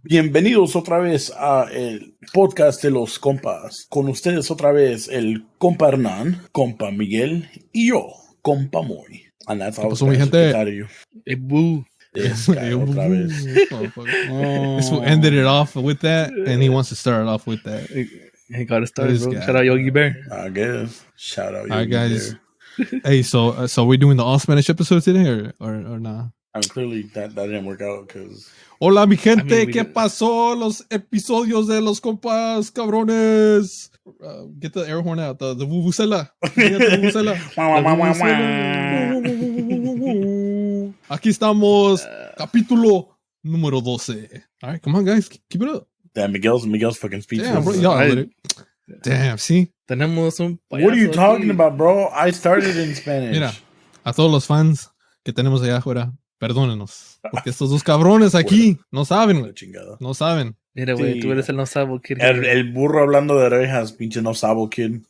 Bienvenidos otra vez a el podcast de los compas. Con ustedes otra vez el compa Hernán, compa Miguel y yo, compa Moy. And that's all mi gente? Boo. This guy otra vez. This ended it off with that, and he wants to start it off with that. He got to start, This bro. guy. Shout out Yogi Bear. I guess. Shout out. All right, Yogi guys. Bear. Hey, so we doing the all Spanish episode today, or nah? I mean, clearly that didn't work out because. Hola, mi gente, I mean, ¿qué pasó? Los episodios de los compas, cabrones. Get the air horn out, the vuvuzela. Get the vuvuzela. Aquí estamos, capítulo número 12. All right, come on, guys, keep it up. Damn, Miguel's fucking speechless. Damn, bro, y'all lit it. Damn, see? Tenemos un What are you payaso talking aquí. about, bro? I started in Spanish. Mira, a todos los fans que tenemos allá afuera, perdónenos. Porque estos dos cabrones aquí no saben, La güey. chingada. No saben. Mira, güey, Sí. tú eres el no sabo kid. El burro hablando de orejas, pinche no sabo kid.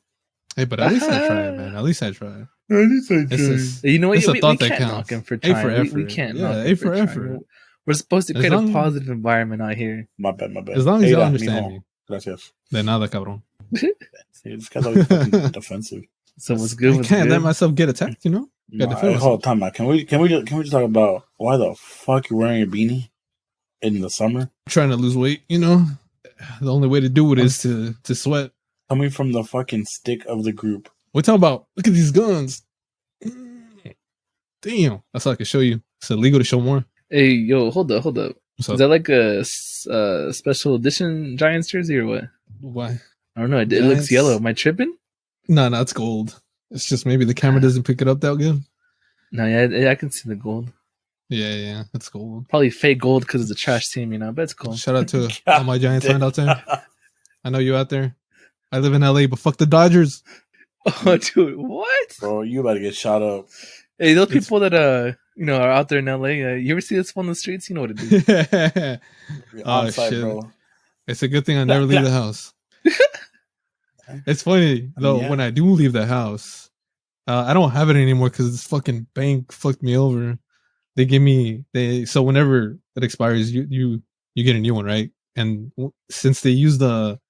Hey, but at least I tried, man. At least I tried. This is- You know what? It's a We thought that can't counts. knock him for A trying. for We effort. can't Yeah, knock A him for trying. effort. We're supposed to As create long- a positive environment out here. My bad. As long as Hey, y'all that, understand mijo. me. Gracias. De nada, cabrón. See, this guy's always fucking defensive. So what's good? I What's can't good? let myself get attacked, you know? No, Gotta defend hold time out. Can we just talk about why the fuck you're wearing a beanie in the summer? Trying to lose weight, you know? The only way to do it is to sweat. Coming from the fucking stick of the group. We're talking about, look at these guns. Damn. That's all I can show you. It's illegal to show more. Hey, yo, hold up. What's Is up? that like a special edition Giants jersey or what? Why? I don't know. It Giants? looks yellow. Am I tripping? No, it's gold. It's just maybe the camera doesn't pick it up that good. No, yeah, I can see the gold. Yeah, it's gold. Probably fake gold because it's a trash team, you know. But it's cool. Shout out to all my Giants fans out there. I know you out there. I live in LA, but fuck the Dodgers. Oh, dude, what? Bro, you about to get shot up. Hey, those It's- people that are out there in LA. You ever see this on the streets? You know what it is. You're Oh, on site, shit. bro. It's a good thing I never leave the house. It's funny though, Yeah. when I do leave the house, I don't have it anymore because this fucking bank fucked me over. They give me so whenever it expires, you get a new one, right? And since they use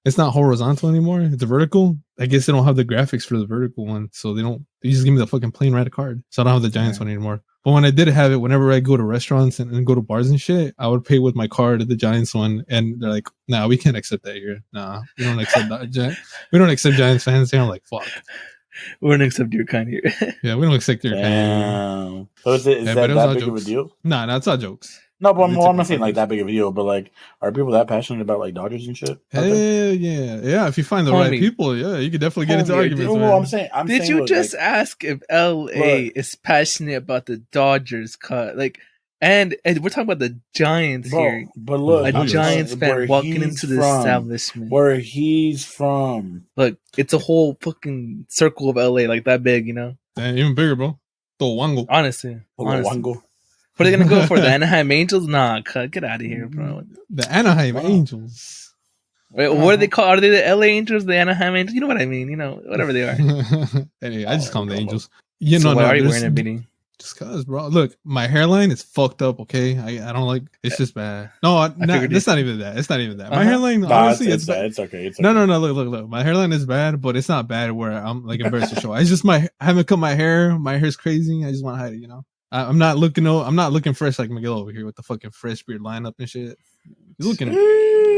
it's not horizontal anymore, it's vertical. I guess they don't have the graphics for the vertical one, so they just give me the fucking plain red card. So I don't have the Giants Yeah. one anymore. But when I did have it, whenever I go to restaurants and go to bars and shit, I would pay with my card at the Giants one, and they're like, "Nah, we can't accept that here. Nah, we don't accept that. We don't accept Giants fans here." I'm like, "Fuck, We're gonna accept your kind here. yeah, we don't accept your kind." Damn. So is Yeah, that but it was all big of a jokes. deal? Nah, it's all jokes. No, but It's I'm a not saying like percentage. that big of a deal, but like, are people that passionate about like Dodgers and shit? out there? Hell yeah. If you find the right Homie. people, yeah, you could definitely get into Homie, arguments. No, man. well, I'm Did saying, you look, just like, ask if LA Look. is passionate about the Dodgers cut? And we're talking about the Giants bro? here. But look, A I'm just- Giants where fan walking he's into the from, establishment. where he's from. Look, it's a whole fucking circle of LA, like that big, you know. Damn, even bigger, bro. Wango. Honestly. Wango. What are they gonna go for? The Anaheim Angels? Nah, cut, get out of here, bro. The Anaheim Wow. Angels. Wait, what are they called? Are they the LA Angels? The Anaheim Angels? You know what I mean? You know, whatever they are. Hey, I just call them the bro. Angels. You So know, why no, are you there's- wearing a beanie? just cause, bro. Look, my hairline is fucked up. Okay, I don't like. It's just bad. No, figured it's not even that. It's not even that. My Uh-huh. hairline, Nah, honestly, it's bad. bad. It's okay. It's okay. No. Look. My hairline is bad, but it's not bad where I'm like embarrassed to show. It's just I haven't cut my hair. My hair's crazy. I just want to hide it. You know. I'm not looking fresh like Miguel over here with the fucking fresh beard lineup and shit. He's looking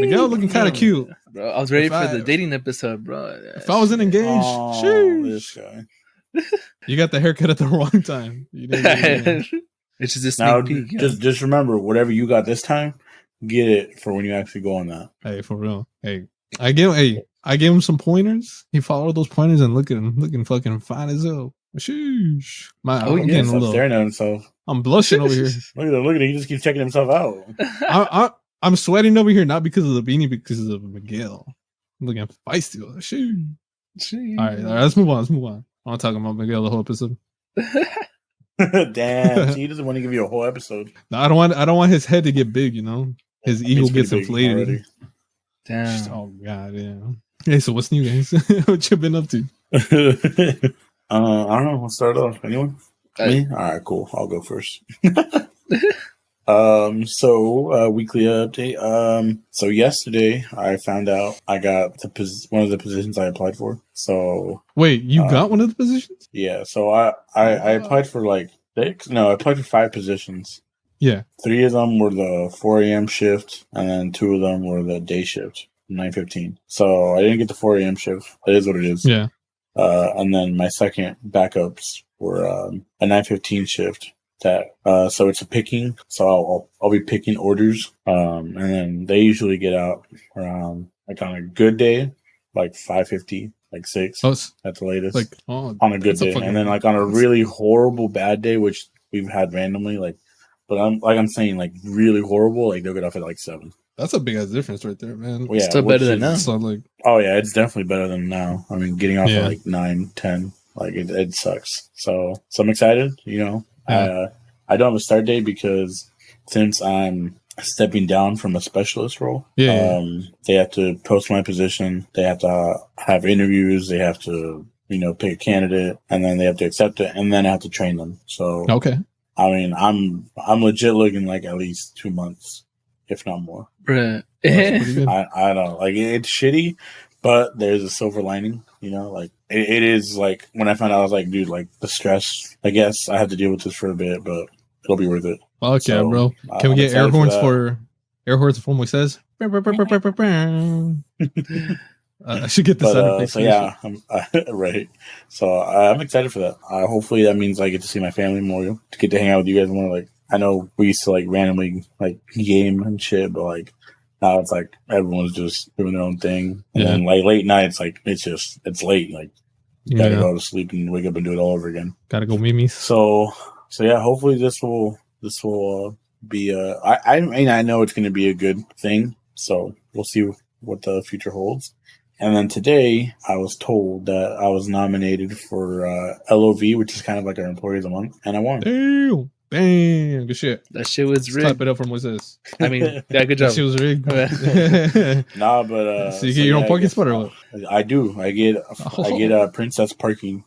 Miguel looking kind of cute. Bro, I was ready If for I- the dating episode, bro. If I wasn't engaged, Oh, sheesh. this guy. You got the haircut at the wrong time. You didn't get it in. It's just a sneak Now, peek. just remember, whatever you got this time, get it for when you actually go on that. Hey, for real. Hey, I gave him some pointers. He followed those pointers and looking fucking fine as hell. Sheesh. Oh, I'm yeah, getting a Stop little. staring at himself. I'm blushing over here. Look at him. He just keeps checking himself out. I'm sweating over here not because of the beanie, because of Miguel. I'm looking feisty. Sheesh. All right, let's move on. I want to talk about Miguel the whole episode. Damn, he doesn't want to give you a whole episode. No, I don't want his head to get big. You know, his ego It's pretty gets big inflated. already. Damn. Oh god, yeah. Hey, so what's new, guys? What you been up to? I don't know. Let's start off. Anyone? Me? All right, cool. I'll go first. Weekly update. So yesterday I found out I got one of the positions I applied for. So Wait, you got one of the positions? yeah. So I applied for like six. No, I applied for 5 positions. Yeah. 3 of them were the 4 a.m. shift, and then 2 of them were the day shift, 9:15. So I didn't get the 4 a.m. shift. It is what it is. Yeah. And then my second backups were a 9:15 shift. So it's a picking. So I'll be picking orders. And then they usually get out around like on a good day, like 5:50, like 6 at the latest. Like on a good day, and then like on a really horrible bad day, which we've had randomly, like. But I'm saying like really horrible, like they'll get off at like 7. That's a big ass difference right there, man. Well, yeah, still better than now. So like, oh yeah, it's definitely better than now. I mean, getting off Yeah. at like 9, 10, like it sucks. So I'm excited. You know, Yeah. I don't have a start date because since I'm stepping down from a specialist role, Yeah. they have to post my position. They have to have interviews. They have to pick a candidate, and then they have to accept it, and then I have to train them. So Okay. I mean, I'm legit looking like at least 2 months, if not more. Bruh. That's pretty good. I don't like it's shitty, but there's a silver lining. Like it is like when I found out, I was like, dude, like the stress. I guess I have to deal with this for a bit, but it'll be worth it. Fuck yeah, So, bro. Can we I'm get air excited horns that. for Moises? I should get the sound But effects. so for yeah, I'm right. So I'm excited for that. Hopefully that means I get to see my family more, to get to hang out with you guys more. Like I know we used to like randomly like game and shit, but like now it's like everyone's just doing their own thing. And then like late nights, like it's late. Like you gotta go to sleep and wake up and do it all over again. Gotta go mimis. So yeah, hopefully this will be I mean I know it's gonna be a good thing. So we'll see what the future holds. And then today, I was told that I was nominated for LOV, which is kind of like our Employee of the Month, and I won. Damn, good shit. That shit was Let's clap rigged. it up for Moises. I mean, yeah, good job. That shit was rigged. Nah, but so you get your own parking spot or what? I do. I get princess parking.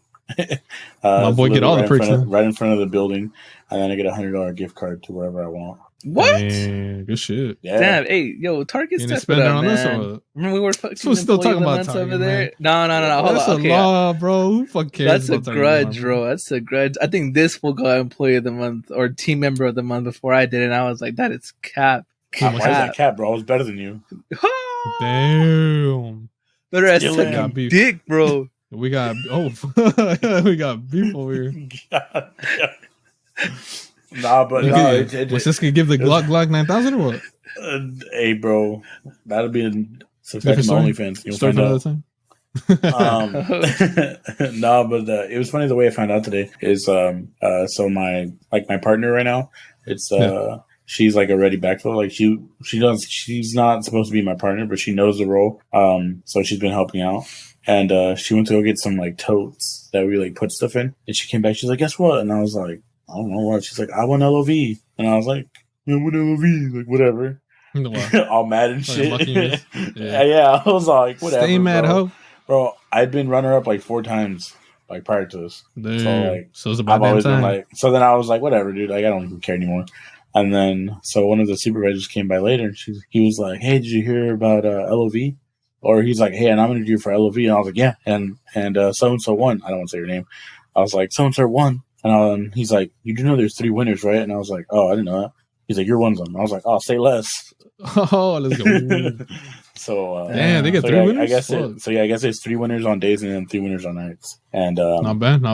My boy get all the perks right in front of the building, and then I get $100 gift card to wherever I want. What? Damn, good shit. Yeah. Damn, hey, yo, Target You step spend it it up, on man. us or what? Remember we were fucking So we're still talking about months Target, over there? man. No, hold That's on. a Okay, law, bro. Who fucking cares that's a about Target grudge, anymore, bro. That's a grudge. I think this will go Employee of the Month or Team Member of the Month before I did it. And I was like, that is cap. Why is that cap, bro? I was better than you. Damn. Better as Still sucking beef. dick, bro. We got we got beef over here. Nah, but was this gonna give the Glock 9000 or what? Hey, bro, that'll be Different my story? OnlyFans. You'll Story find for out. another time. No, but it was funny the way I found out today is so my partner right now, it's she's like a ready backfill. Like she's not supposed to be my partner, but she knows the role. So she's been helping out. And she went to go get some like totes that we like put stuff in. And she came back, she's like, guess what? And I was like, I don't know what. She's like, I want LOV. And I was like, I want LOV, like whatever. All mad and shit. Yeah, I was like, whatever. Stay mad, ho. Bro, I'd been runner up like 4 times like prior to this. Dude, so it's about I've always time. been like, so then I was like, whatever, dude. Like I don't even care anymore. And then so one of the supervisors came by later, and he was like, hey, did you hear about LOV? Or he's like, hey, I nominated you for LOV, and I was like, yeah, and so and so won. I don't want to say your name. I was like, so and so won, and he's like, you do know there's 3 winners, right? And I was like, oh, I didn't know that. He's like, you're one of them. I was like, oh, say less. Oh, let's go. So damn, they get 3 winners. I guess I guess there's 3 winners on days and then 3 winners on nights. And not bad. I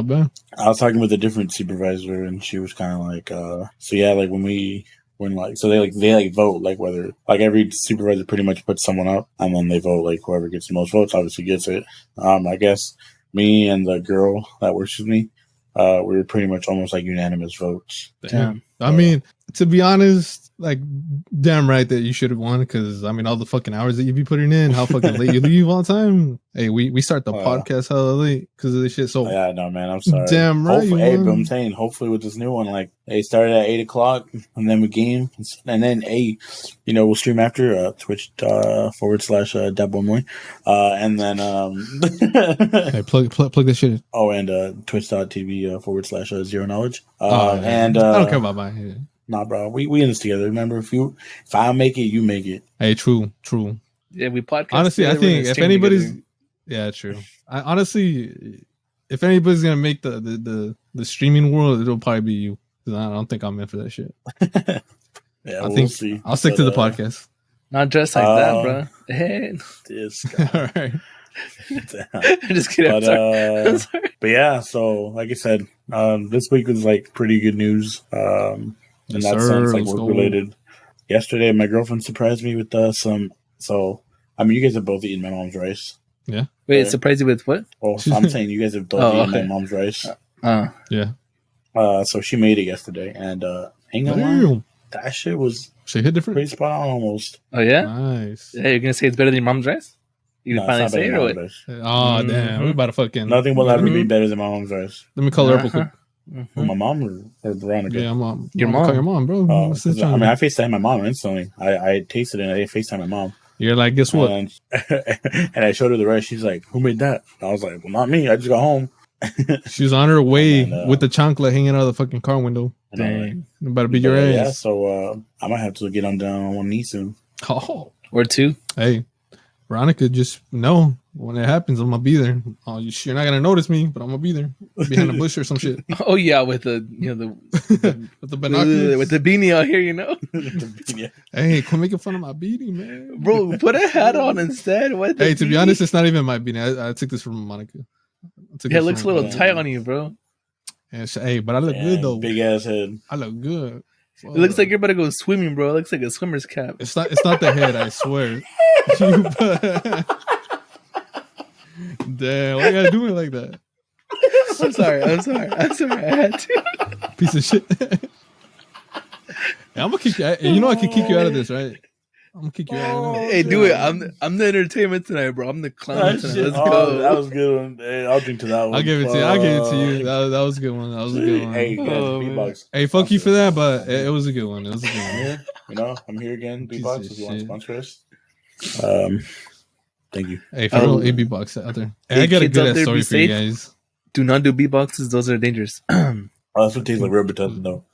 was talking with a different supervisor, and she was kind of like, so yeah, like when like so they vote like whether like every supervisor pretty much puts someone up, and then they vote like whoever gets the most votes obviously gets it. I guess me and the girl that works with me, we were pretty much almost like unanimous votes. Damn. I mean, to be honest, like, damn right that you should have won, because I mean, all the fucking hours that you be putting in, how fucking late you leave all the time. Hey, we start the podcast hella late because of this shit. So yeah, no man, I'm sorry. Damn right. Hey, but I'm saying, hopefully with this new one, like they started at 8:00 and then we game, and then we'll stream after Twitch /Dabboymoy, and then hey, plug this shit in. Oh, and Twitch.tv /0knowledge. And I don't care about mine. Nah, bro, we in this together. Remember, if I make it, you make it. Hey, true. Yeah, we podcast. Honestly, I together, we're think gonna if stream anybody's, together. yeah, true. Honestly, if anybody's gonna make the streaming world, it'll probably be you. 'Cause I don't think I'm in for that shit. Yeah, I we'll think see. I'll stick to the podcast. Not dressed like that, bro. Hey, This All guy. right. I'm just kidding. I'm sorry. I'm sorry. But yeah, so like I said, this week was like pretty good news. In Yes, that sir. sense, like Let's work go. related. Yesterday, my girlfriend surprised me with some. So, I mean, you guys have both eaten my mom's rice. Wait, Right. surprise you with what? Well, so I'm saying you guys have both Oh, eaten okay. my mom's rice. Yeah. So she made it yesterday, and ain't gonna lie, Damn. that shit was She hit different. pretty spot on almost. Oh yeah. Nice. Yeah, you're gonna say it's better than your mom's rice? You No, finally it's not say better it than or my what? mom's rice. Oh damn, we about to fucking. Nothing will ever let be me, better than my mom's rice. let me call her up real quick. Who, my mom or Veronica? Yeah, mom. Your I'm gonna call mom. your mom, bro. Oh, What's this 'cause I trying mean, to I do? FaceTime my mom instantly. I tasted it and I FaceTime my mom. You're like, guess what? And, and I showed her the rice. She's like, "Who made that?" And I was like, "Well, not me. I just got home." She's on her way And then, with the chancla hanging out of the fucking car window. And I'm like, About to beat your yeah, ass. so I might have to get on down on one knee soon. Oh, Or two. hey, Veronica, just know when it happens, I'm gonna be there. Oh, you're not gonna notice me, but I'm gonna be there behind a bush or some shit Oh yeah, with the with the binoculars. with the beanie out here, you know. Yeah. Hey, quit making fun of my beanie, man. Bro, put a hat on instead. What? Hey, to be honest, it's not even my beanie. I took this from Monica. Yeah, it looks a little tight on you, bro. Hey, but I look good though. Big ass head. I look good. It looks like you're about to go swimming, bro. It looks like a swimmer's cap. It's not the head. I swear. Damn, why you gotta do it like that? I'm sorry. I had to. Piece of shit. Yeah, I'm gonna kick you. You know I can kick you out of this, right? I'm gonna kick you out of this. Hey, do it. I'm the entertainment tonight, bro. I'm the clown tonight. Let's go. That was a good one. Hey, I'll drink to that one. I'll give it to you. That was a good one. That was a good one. Hey, guys, Oh, beatbox. Hey, fuck you for that, but it was a good one. It was a good I'm one. here. You know, I'm here again. Piece Beatbox, of if you want to shit. sponsor us. Thank you. Hey, for real, AB box out there. Hey, Hey, I got a kids out good ass there, story be for you safe. guys. Do not do beatboxes. Those are dangerous. Oh, that's what tastes like Robitussin, though.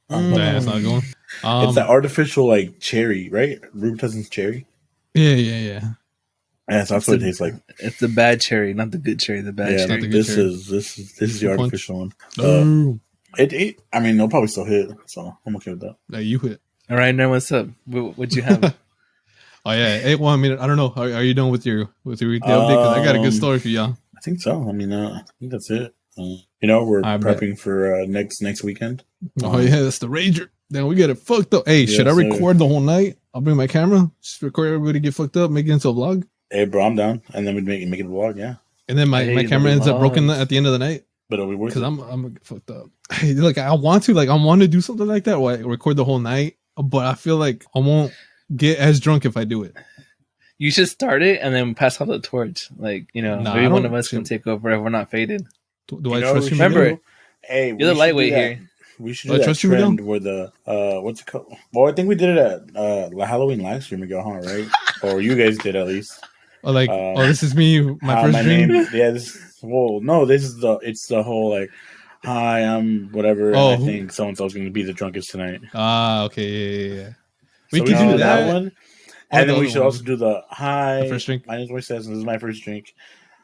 Nah, it's not going. It's that artificial, like, cherry, right? Robitussin's cherry. Yeah. Yeah, that's what it tastes like. It's the bad cherry, not the good cherry. The bad Yeah, cherry. the good this cherry. is the Punch. artificial one. Oh, I mean, they'll probably still hit, so I'm okay with that. hey, you hit. All right, now what's up? What'd you have? Oh yeah. Hey, well, I mean, I don't know. Are you done with your weekly update? Because I got a good story for y'all. I think so. I mean, I think that's it. We're I bet. prepping for next weekend. Oh yeah, that's the Rager. Then we get it fucked up. Hey, should I Yes, sir. record the whole night? I'll bring my camera. Just record everybody get fucked up, make it into a vlog. Hey, bro, I'm down, and then we make it a vlog. Yeah, And then my Hey, camera the ends up broken vlogs. at the end of the night but it'll be worth because it. I'm gonna get fucked up. Hey, like I want to do something like that. Where I record the whole night, but I feel like I won't get as drunk if I do it. You should start it and then pass out the torch. Like, Nah, maybe I one don't- of us can take over if we're not faded. Do I You know, trust we you? should Remember, do- Hey, You're the lightweight here. We should Do I do that trust you, Miguel? trend where the what's it called? Well, I think we did it at Halloween last year, Miguel, huh? Right? Or you guys did at least. Or like, this is me, my Hi, first dream. name. Yeah, it's the whole like, hi, I'm whatever. And Oh, I who- think so and so's going to be the drunkest tonight. Ah, okay, yeah. We So could should do that. one, Or and the then we other should one. also do the hi. The first drink. My name's Moises, and this is my first drink.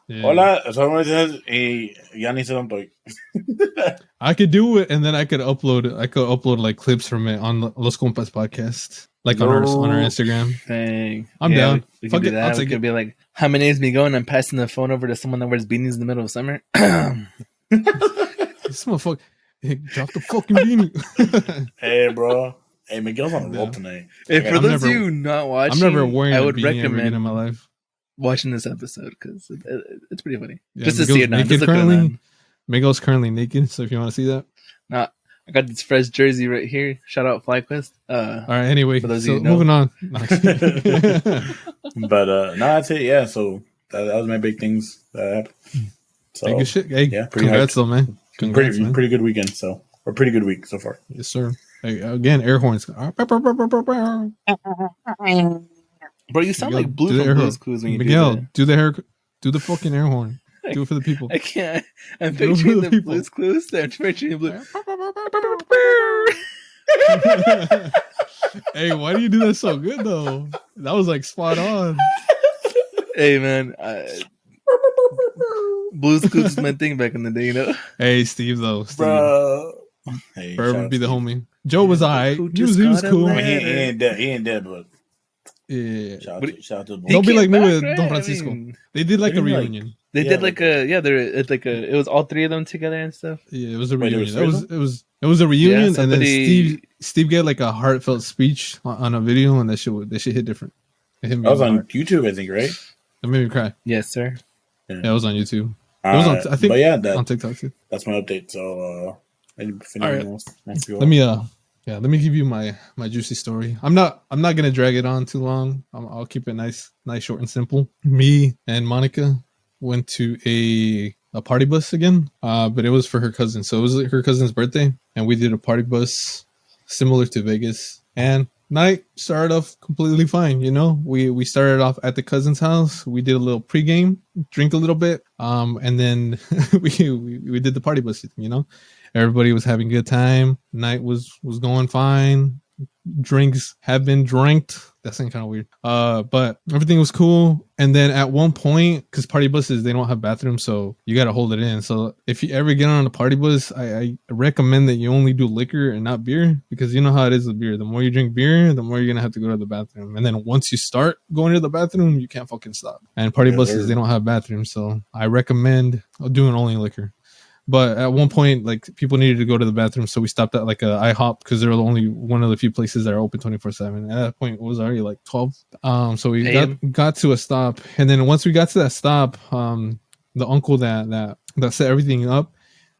Yeah. Hola, soy Moises, y ya ni se lo doy. I could do it, and then I could upload like clips from it on the Los Compas podcast, like on our Instagram. Dang. I'm down. We Fuck could do it, I'll that. We take could it. be like, hi, my name's Miguel, and I'm passing the phone over to someone that wears beanies in the middle of summer. This motherfucker, hey, drop the fucking beanie. Hey, bro. Hey, Miguel's on a roll Yeah. tonight. If for I'm those never- of you not watching, I'm never wearing I a would beanie ever again in recommend my life. watching this episode because it's pretty funny. Yeah, Just to Miguel's see it now. naked Just look at it currently. now. Miguel's currently naked, so if you want to see that. I got this fresh jersey right here. Shout out FlyQuest. All right. Anyway, For those of so you who know. moving on. But no, that's it. Yeah, so that was my big things that happened. So Hey, good shit. Hey, yeah, pretty congrats though, man. Congrats, man. pretty good weekend. So or pretty good week so far. Yes, sir. Hey, again, air horns. Bro, you sound Miguel, like Blue do the from air Blue's horn. Clues when you Miguel, do do the hair. Do the fucking air horn. Do it for the people. that. I can't. I'm Do it for picturing the the people. Blue's Clues. I'm picturing Blue. Hey, why do you do that so good though? That was like spot on. Hey man, Blue's Clues was my thing back in the day, you know. Hey, Steve though, Steve, Bro. Hey, shout forever out be the Steve. homie. Joe was alright. Who He was just got a cool. I mean, he letter? ain't dead, but Yeah. shout out to the He Don't be came like me back, with right? Don I Francisco. mean, They did like a Didn't he, like- reunion. they Yeah, did like- it was all three of them together and stuff. Yeah, it was a Wait, there reunion. was It was a reunion, and then somebody- Steve gave like a heartfelt speech on a video, and that shit hit different. It hit me. That was in the on heart. YouTube, I think, right? It made me cry. Yes, sir. Yeah, it was on YouTube. It was on. I think But yeah, on TikTok too. that's my update. So, if All right. anyone else wants to go Let me let me give you my juicy story. I'm not gonna drag it on too long. I'll keep it nice, short and simple. Me and Monica went to a party bus again, but it was for her cousin. So it was her cousin's birthday, and we did a party bus similar to Vegas. And night started off completely fine. You know, we started off at the cousin's house. We did a little pregame, drink a little bit, and then we did the party bus. You know, everybody was having a good time. Night was going fine. Drinks have been drinked. That sounds kind of weird. But everything was cool. And then at one point, because party buses, they don't have bathrooms, so you got to hold it in. So if you ever get on a party bus, I recommend that you only do liquor and not beer, because you know how it is with beer. The more you drink beer, the more you're gonna have to go to the bathroom. And then once you start going to the bathroom, you can't fucking stop. And party buses, they don't have bathrooms, so I recommend doing only liquor. But at one point, like, people needed to go to the bathroom, so we stopped at like a IHOP, because they're only one of the few places that are open 24/7. At that point, it was already like 12. So we got to a stop, and then once we got to that stop, the uncle that set everything up,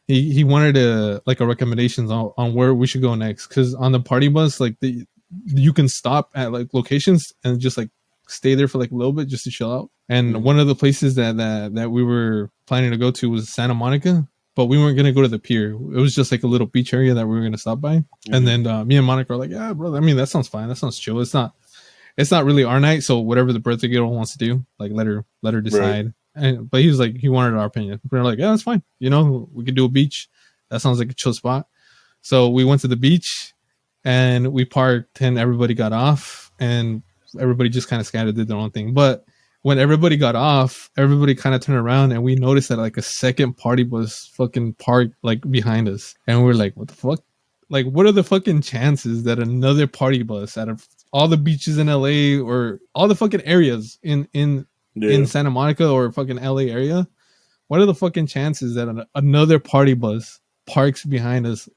he wanted a recommendations on where we should go next, because on the party bus, like, you can stop at like locations and just like stay there for like a little bit just to chill out. And one of the places that we were planning to go to was Santa Monica. But we weren't going to go to the pier. It was just like a little beach area that we were going to stop by. Mm-hmm. And then me and Monica were like, yeah, bro, I mean, that sounds fine. That sounds chill. It's not really our night. So whatever the birthday girl wants to do, like, let her decide. Right. But he was like, he wanted our opinion. We were like, yeah, that's fine. You know, we could do a beach. That sounds like a chill spot. So we went to the beach and we parked, and everybody got off, and everybody just kind of scattered, did their own thing. But when everybody got off, everybody kind of turned around, and we noticed that like a second party bus fucking parked like behind us. And we were like, what the fuck? Like, what are the fucking chances that another party bus out of all the beaches in LA or all the fucking areas in Santa Monica or fucking LA area, what are the fucking chances that another party bus parks behind us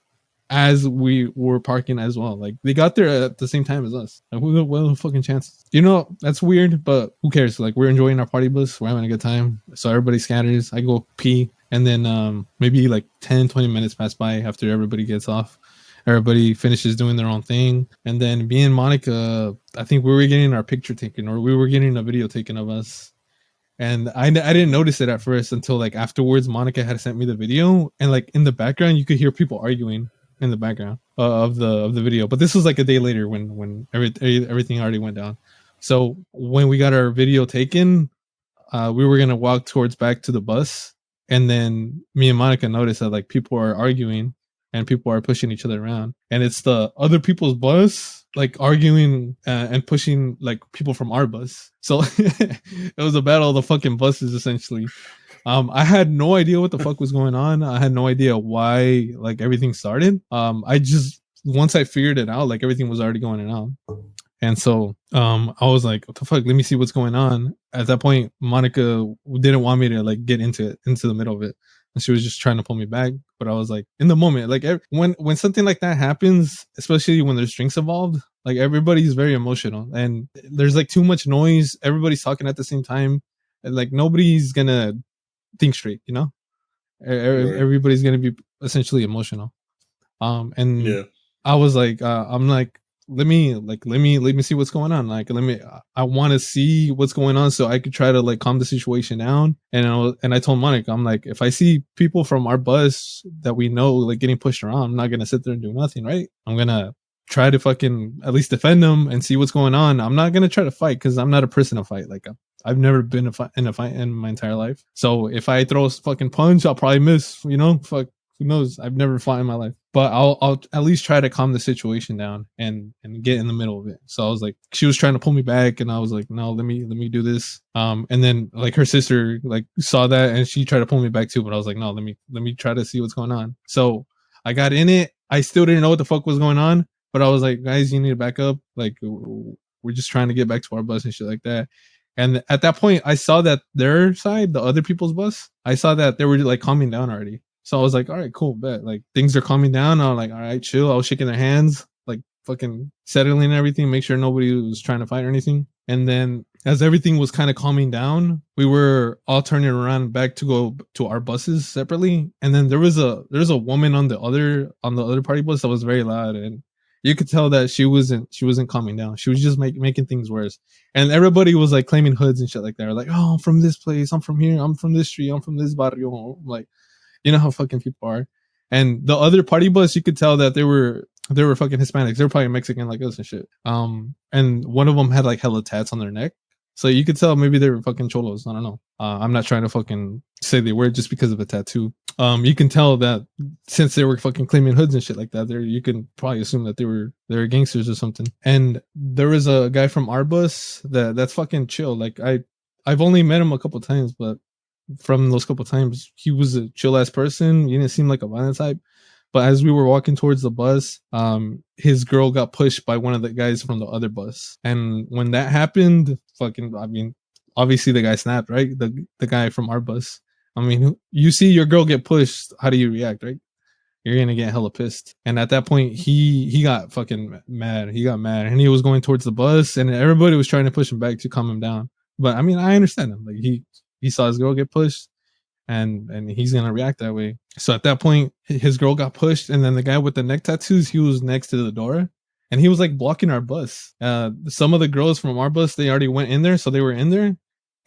as we were parking as well? Like, they got there at the same time as us. Like, what are the fucking chances? You know, that's weird, but who cares? Like, we're enjoying our party bus. We're having a good time. So everybody scatters. I go pee. And then maybe like 10-20 minutes pass by after everybody gets off. Everybody finishes doing their own thing. And then me and Monica, I think we were getting our picture taken, or we were getting a video taken of us. And I didn't notice it at first until like afterwards. Monica had sent me the video, and like in the background, you could hear people arguing in the background of the video. But this was like a day later when everything already went down. So when we got our video taken, we were gonna walk towards back to the bus, and then me and Monica noticed that like people are arguing and people are pushing each other around, and it's the other people's bus like arguing and pushing like people from our bus. So it was a battle of the fucking buses essentially. I had no idea what the fuck was going on. I had no idea why like everything started. I just, once I figured it out, like everything was already going on. And so I was like, what the fuck? Let me see what's going on. At that point, Monica didn't want me to like get into the middle of it. And she was just trying to pull me back. But I was like, in the moment, like when something like that happens, especially when there's drinks involved, like everybody's very emotional and there's like too much noise. Everybody's talking at the same time. And like nobody's gonna think straight, you know. Everybody's gonna be essentially emotional. And yeah. I was like, I'm like, let me see what's going on. Like, I want to see what's going on so I could try to like calm the situation down. And I told Monica, I'm like, if I see people from our bus that we know like getting pushed around, I'm not gonna sit there and do nothing, right? I'm gonna try to fucking at least defend them and see what's going on. I'm not gonna try to fight because I'm not a person to fight. Like, I've never been in a fight in my entire life. So if I throw a fucking punch, I'll probably miss, you know. Fuck, who knows? I've never fought in my life. but I'll at least try to calm the situation down and get in the middle of it. So I was like, she was trying to pull me back, and I was like, no, let me do this. And then like her sister like saw that, and she tried to pull me back too, but I was like, no, let me try to see what's going on. So I got in it. I still didn't know what the fuck was going on, but I was like, guys, you need to back up. Like, we're just trying to get back to our bus and shit like that. And at that point, I saw that their side, the other people's bus, I saw that they were like calming down already. So I was like, all right, cool, bet. Like things are calming down. I was like, all right, chill. I was shaking their hands, like fucking settling and everything, make sure nobody was trying to fight or anything. And then as everything was kind of calming down, we were all turning around back to go to our buses separately. And then there was a woman on the other party bus that was very loud, and you could tell that she wasn't calming down. She was just making things worse. And everybody was like claiming hoods and shit like that. Like, oh, I'm from this place, I'm from here, I'm from this street, I'm from this barrio. Like, you know how fucking people are. And the other party bus, you could tell that they were fucking Hispanics. They were probably Mexican like us and shit. And one of them had like hella tats on their neck. So you could tell maybe they were fucking cholos. I don't know. I'm not trying to fucking say they were just because of a tattoo. You can tell that since they were fucking claiming hoods and shit like that, you can probably assume that they were gangsters or something. And there was a guy from our bus that's fucking chill. Like I've only met him a couple times, but from those couple times, he was a chill ass person. He didn't seem like a violent type. But as we were walking towards the bus, his girl got pushed by one of the guys from the other bus. And when that happened, I mean, obviously the guy snapped, right? The guy from our bus. I mean, you see your girl get pushed, how do you react, right? You're gonna get hella pissed. And at that point, he got fucking mad. He got mad, and he was going towards the bus, and everybody was trying to push him back to calm him down. But I mean, I understand him. Like he saw his girl get pushed, and he's gonna react that way. So at that point, his girl got pushed, and then the guy with the neck tattoos, he was next to the door, and he was like blocking our bus. Some of the girls from our bus, they already went in there, so they were in there.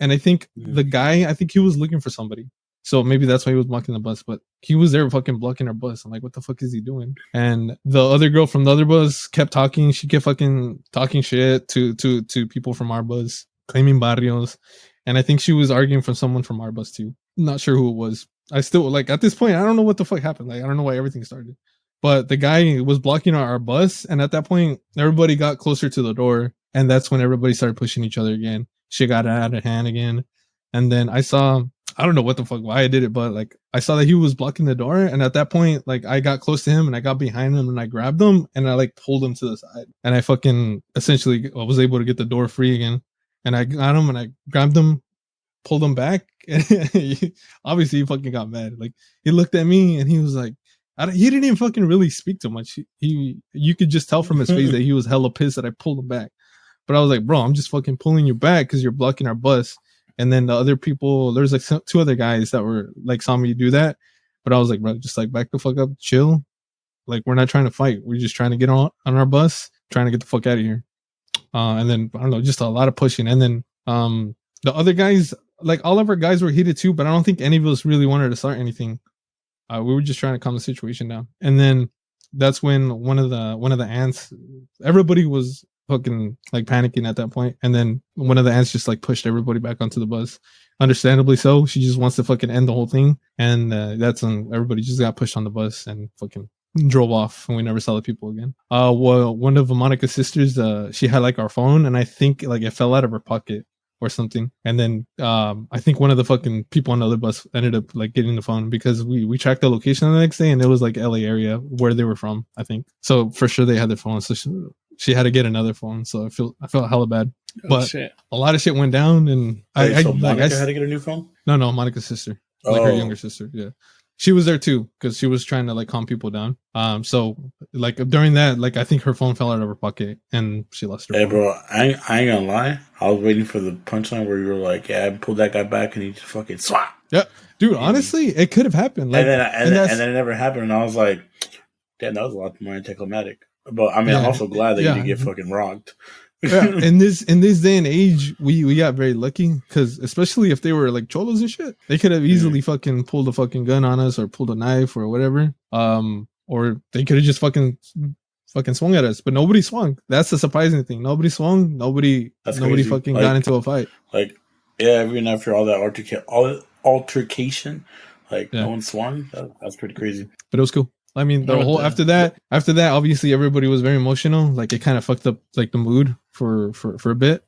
And I think the guy, he was looking for somebody. So maybe that's why he was blocking the bus, but he was there fucking blocking our bus. I'm like, what the fuck is he doing? And the other girl from the other bus kept talking. She kept fucking talking shit to people from our bus, claiming barrios. And I think she was arguing from someone from our bus too. Not sure who it was. I still, like, at this point, I don't know what the fuck happened. Like, I don't know why everything started. But the guy was blocking our bus. And at that point, everybody got closer to the door. And that's when everybody started pushing each other again. Shit got out of hand again. And then I don't know what the fuck, why I did it, but like, I saw that he was blocking the door. And at that point, like, I got close to him and I got behind him and I grabbed him and I like pulled him to the side. And I fucking essentially was able to get the door free again. And I got him and I grabbed him, pulled him back. And obviously he fucking got mad. Like, he looked at me and he was like, he didn't even fucking really speak too much. You could just tell from his face that he was hella pissed that I pulled him back. But I was like, bro, I'm just fucking pulling you back because you're blocking our bus. And then the other people, there's like two other guys that were like, saw me do that. But I was like, bro, just like back the fuck up, chill. Like, we're not trying to fight. We're just trying to get on our bus, trying to get the fuck out of here. And then, I don't know, just a lot of pushing. And then the other guys, like, all of our guys were heated too, but I don't think any of us really wanted to start anything. We were just trying to calm the situation down. And then that's when one of the ants, everybody was fucking like panicking at that point. And then one of the ants just like pushed everybody back onto the bus. Understandably so. She just wants to fucking end the whole thing. And that's when everybody just got pushed on the bus and fucking drove off, and we never saw the people again. Well, one of Monica's sisters, she had like our phone, and I think like it fell out of her pocket or something. And then I think one of the fucking people on the other bus ended up like getting the phone because we tracked the location the next day, and it was like LA area where they were from, I think. So for sure they had their phone. So she had to get another phone. So I felt hella bad. But shit. A lot of shit went down, and Monica had to get a new phone? No, Monica's sister. Like her younger sister, yeah. She was there too because she was trying to like calm people down. So like during that, like I think her phone fell out of her pocket and she lost her phone. Hey, bro, I ain't gonna lie. I was waiting for the punchline where you were like, "Yeah, I pulled that guy back and he just fucking swat." Yeah, dude. Honestly, it could have happened. Like, and then it never happened. And I was like, "Damn, that was a lot more anticlimactic." But I mean, I'm also glad that you didn't get fucking rocked. Yeah, in this day and age, we got very lucky because especially if they were like cholos and shit, they could have easily fucking pulled a fucking gun on us or pulled a knife or whatever. Or they could have just fucking swung at us, but nobody swung. That's the surprising thing. Nobody swung. Nobody fucking got into a fight. Like, yeah, even after all that altercation, like no one swung. That's pretty crazy. But it was cool. I mean, the What whole the- after that, obviously everybody was very emotional. Like it kind of fucked up like the mood for a bit,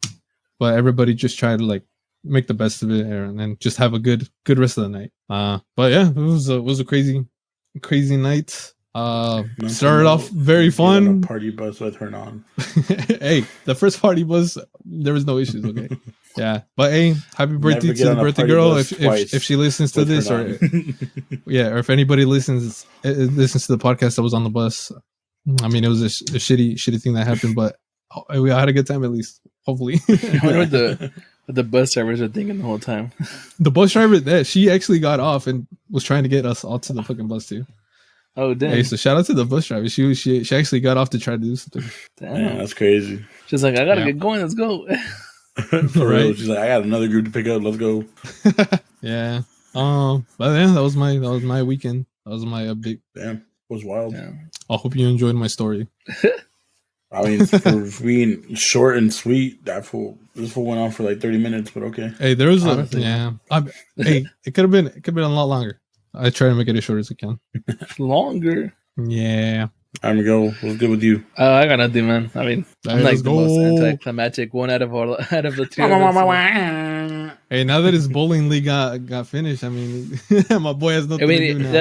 but everybody just tried to like make the best of it and then just have a good rest of the night. But yeah, it was a crazy night. Started off very Get on a fun. party bus with her on. Hey, the first party was there was no issues. Okay, yeah, but hey, happy birthday Never get to the on a birthday party girl. bus twice If she listens to with this, her or on. yeah, or if anybody listens to the podcast that was on the bus, I mean, it was a shitty thing that happened, but we had a good time at least. Hopefully, I wonder what the bus drivers are thinking the whole time. the bus driver that she actually got off and was trying to get us all to the fucking bus too. Oh damn! Hey, so shout out to the bus driver. She actually got off to try to do something. Damn. Man, that's crazy. She's like, I gotta Yeah. get going. Let's go. For real. Right. She's like, I got another group to pick up. Let's go. Yeah. But yeah, that was my weekend. That was my update. Damn. It was wild. Yeah. I hope you enjoyed my story. I mean, for being short and sweet, this fool went on for like 30 minutes, but okay. Hey, there was Honestly. hey, it could have been a lot longer. I try to make it as short as I can. Longer. Yeah. I'm gonna go. What's good with you? I got nothing, man. I mean, I'm Hey, like let's the most go. anticlimactic one out of the three of us. Hey, now that his bowling league got finished, I mean, my boy has nothing I to do mean,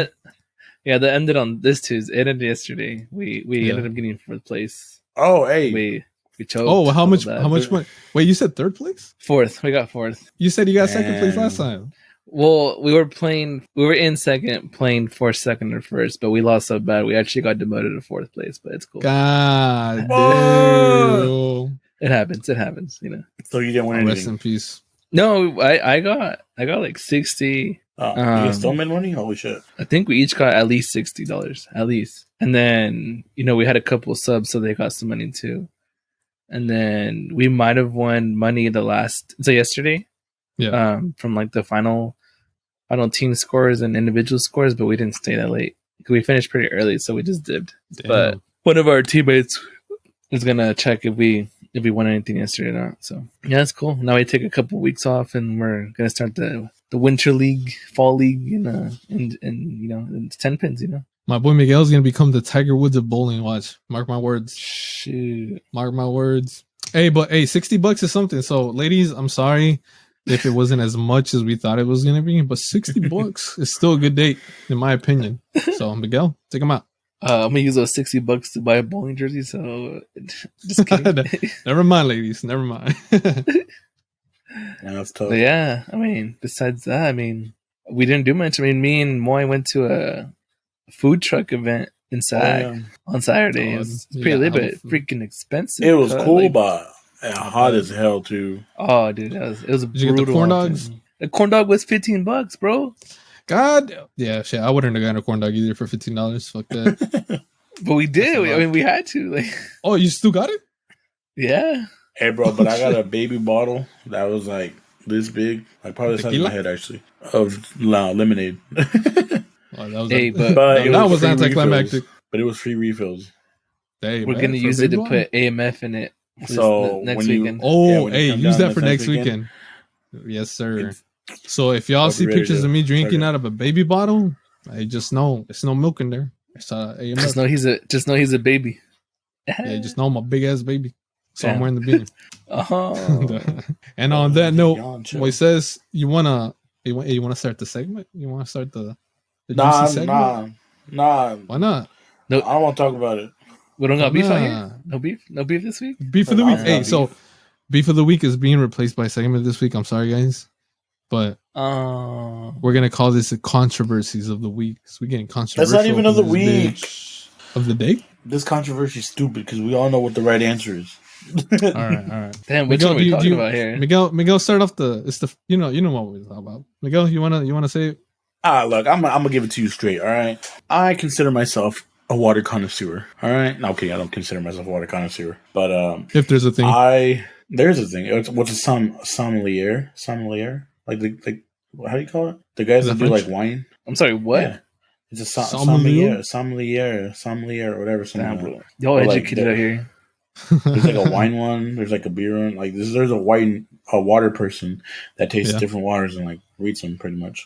now. that ended on this Tuesday. It ended yesterday. We Yeah. ended up getting fourth place. Oh, hey. We choked. Oh, how all much? that. How much money? Wait, you said third place? Fourth. We got fourth. You said you got second place Damn. last time. Well, we were in second, playing for second or first, but we lost so bad we actually got demoted to fourth place. But it's cool. God Whoa. damn. It happens, you know. So you didn't win Rest anything. in peace. No, I got like 60. Oh, you Um, guys still made money? Holy shit. I think we each got at least $60, at least. And then, we had a couple subs, so they got some money too. And then we might have won money yesterday. Yeah. From like the final team scores and individual scores, but we didn't stay that late. We finished pretty early, so we just dipped. Damn. But one of our teammates is gonna check if we won anything yesterday or not. So yeah, that's cool. Now we take a couple weeks off, and we're gonna start the winter league, fall league, and it's 10 pins. My boy Miguel's gonna become the Tiger Woods of bowling. Watch, mark my words. Shoot. Mark my words. Hey, but hey, $60 is something. So, ladies, I'm sorry if it wasn't as much as we thought it was gonna be, but $60 is still a good date, in my opinion. So, Miguel, take him out. I'm gonna use those $60 to buy a bowling jersey. So just kidding. Never mind, ladies. Never mind. Yeah, that's tough. But yeah, I mean, besides that, I mean, we didn't do much. I mean, me and Moy went to a food truck event in SAG Oh, yeah. on Saturday. Oh, It was you pretty got lit, but hella food. freaking expensive. It was cool, like- but hot as hell, too. Oh, dude, it was Did you get the brutal. corn out there. dogs? The corn dog was $15, bro. God, yeah, shit. I wouldn't have gotten a corn dog either for $15. Fuck that. But we did. That's a lot. We had to. Like, Oh, you still got it? yeah. Hey, bro, but I got a baby bottle that was like this big, like probably the size of my Tequila? head, actually, of lemonade. Oh, that was Hey, but But it that was was free anticlimactic. refills. But it was free refills. Hey, we're man, gonna for use a it to baby put AMF in it. So next when you- weekend. Oh, Yeah, when you hey, come use down that for next next weekend. weekend. Yes, sir. It's- So if y'all I'll see be ready pictures to of me drinking start it. out of a baby bottle, I just know it's no milk in there. It's AMF. Just know he's a baby. Yeah, just know I'm a big ass baby. So I'm Damn. wearing the beanie. Oh. And on that note, Yawn, chill. Moises, you wanna start the segment? You wanna start the Nah, juicy segment? nah. Why not? I don't want to talk about it. We don't got beef out Nah. here? No beef this week? Beef of the Nah, week. it's Hey, not so beef. beef of the week is being replaced by segment this week. I'm sorry, guys, but Oh. we're gonna call this the controversies of the week. So we're getting controversial. That's not even of the in this week. bitch. Of the day. This controversy is stupid because we all know what the right answer is. All right. Damn, which Miguel, one are we do talking you- about here? Miguel, start off it's the you know what we're talking about. Miguel, you wanna say it? Look, I'm gonna give it to you straight. All right, I consider myself a water connoisseur. All right, no, okay, I don't consider myself a water connoisseur, but If there's a thing. there's a thing. What's a sommelier? Sommelier, like how do you call it? The guys Is that that do French? like wine. I'm sorry, what? Yeah. It's a Sommelier? sommelier, or whatever. Damn, Something. bro. Y'all Or like educated the- out here. There's like a wine one. There's like a beer one. Like there's a water person that tastes Yeah. different waters and like reads them pretty much.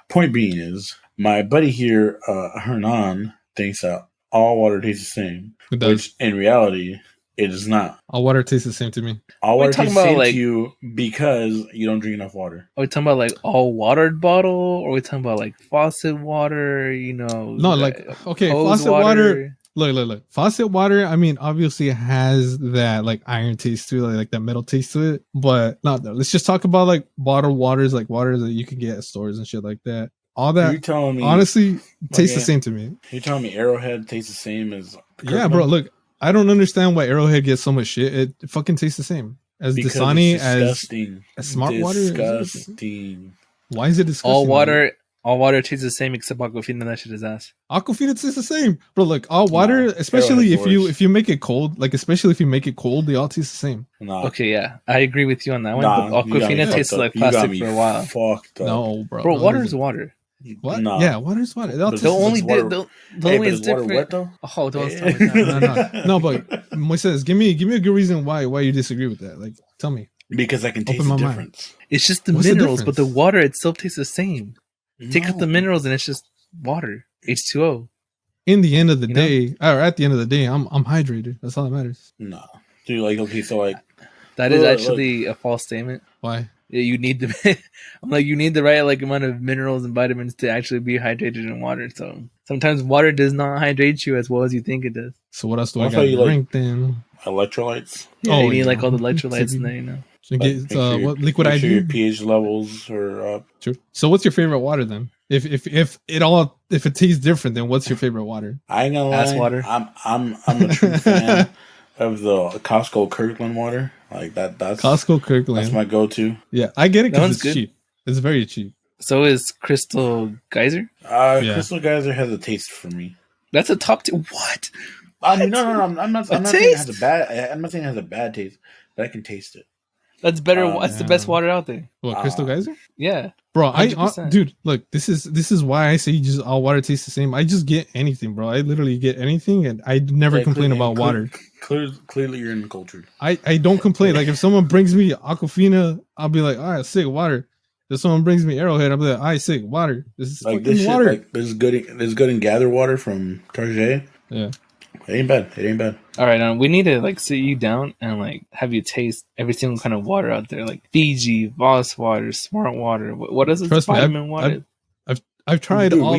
Point being is my buddy here, Hernan, thinks that all water tastes the same, It does. which in reality it is not. All water tastes the same to me. All We're water talking tastes the about, same like- to you because you don't drink enough water. Are we talking about like all watered bottle, or are we talking about like faucet water? You know, No, like okay, hose faucet water. Look. Faucet water, I mean, obviously it has that like iron taste to it, like that metal taste to it. But not let's just talk about like bottled waters, like water that you can get at stores and shit like that. All You're that telling me honestly tastes the okay. same to me. You're telling me Arrowhead tastes the same as Yeah, bro. Kirkland? Look, I don't understand why Arrowhead gets so much shit. It fucking tastes the same as Because Dasani, it's as disgusting. Smart Water. Disgusting. Why is it disgusting? all water tastes the same except Aquafina. That shit is ass. Aquafina tastes the same, bro. Look, all water, especially Arrowhead's if you make it cold, like especially if you make it cold, they all taste the same. Nah. Okay, yeah, I agree with you on that one. Nah, But you got me Aquafina fucked tastes up. like You got plastic me for a while. Fucked up. No, bro. Bro, no, water it is doesn't. water. What? Nah. Yeah, water is water. It all But tastes The the only same. water- the Hey, only but is is water different. wet though? Oh, don't Hey. tell me that. No, but Moises, give me a good reason why you disagree with that. Like, tell me. Because I can taste Open the my mind. difference. It's just the What's the minerals, but the difference? water itself tastes the same. Take out the No. minerals and it's just water. H2O. In the end of the You know? day, or at the end of the day, I'm hydrated. That's all that matters. Nah. Dude, like, okay, so like, That is Look, actually a false statement. Why? Yeah, you need the I'm like you need the right like amount of minerals and vitamins to actually be hydrated in water. So sometimes water does not hydrate you as well as you think it does. So what else do What I if got I to like- drink then? electrolytes. Yeah, Oh, you need yeah. like all the electrolytes So in there, you know. So Like, get make sure your- what liquid make sure your ID? pH levels are up. Sure. So what's your favorite water then? If it tastes different, then what's your favorite water? I ain't gonna Ass lie. water. I'm a true fan of the Costco Kirkland water. Like that's Costco Kirkland. That's my go-to. Yeah, I get it That because one's it's good. cheap. It's very cheap. So is Crystal Geyser. Yeah. Crystal Geyser has a taste for me. That's a top two. What? I mean, no. I'm not A saying it has taste? a bad. I'm not saying it has a bad taste, but I can taste it. That's better. Um, That's the best water out there. What, Crystal Geyser? Yeah. Bro, 100%. dude, look, this is why I say just all water tastes the same. I just get anything, bro. I literally get anything, and I never Yeah, complain about water. Clearly, you're uncultured. I don't complain. Like if someone brings me Aquafina, I'll be like, all right, sick water. If someone brings me Arrowhead, I'll be like, all right, sick water. This is Like fucking this shit. water. Like this is good. This is good in gather water from Target. Yeah. It ain't bad. It ain't bad. All right, we need to like sit you down and like have you taste every single kind of water out there, like Fiji, Voss water, Smart water. What is this Trust me, vitamin water? I've tried Dude, all.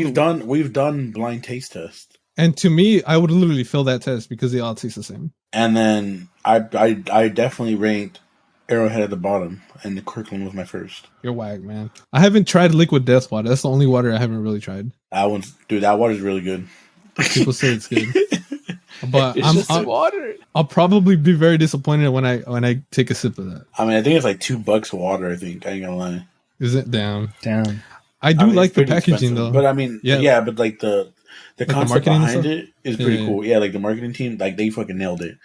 we've done blind taste tests, And to me, I would literally fail that test because they all taste the same. and then I definitely ranked Arrowhead at the bottom, and the Kirkland was my first. You're whack, man. I haven't tried liquid death water. That's the only water I haven't really tried. That water's really good. People say it's good, but It's just water. I'll probably be very disappointed when I take a sip of that. I mean, I think it's like $2 water. I think I ain't gonna lie. Is it down? Damn. I do mean, like it's the pretty packaging expensive, though. But I mean, yeah, but like the the concept marketing and behind stuff? it is pretty Yeah. cool. Yeah, like the marketing team, like they fucking nailed it.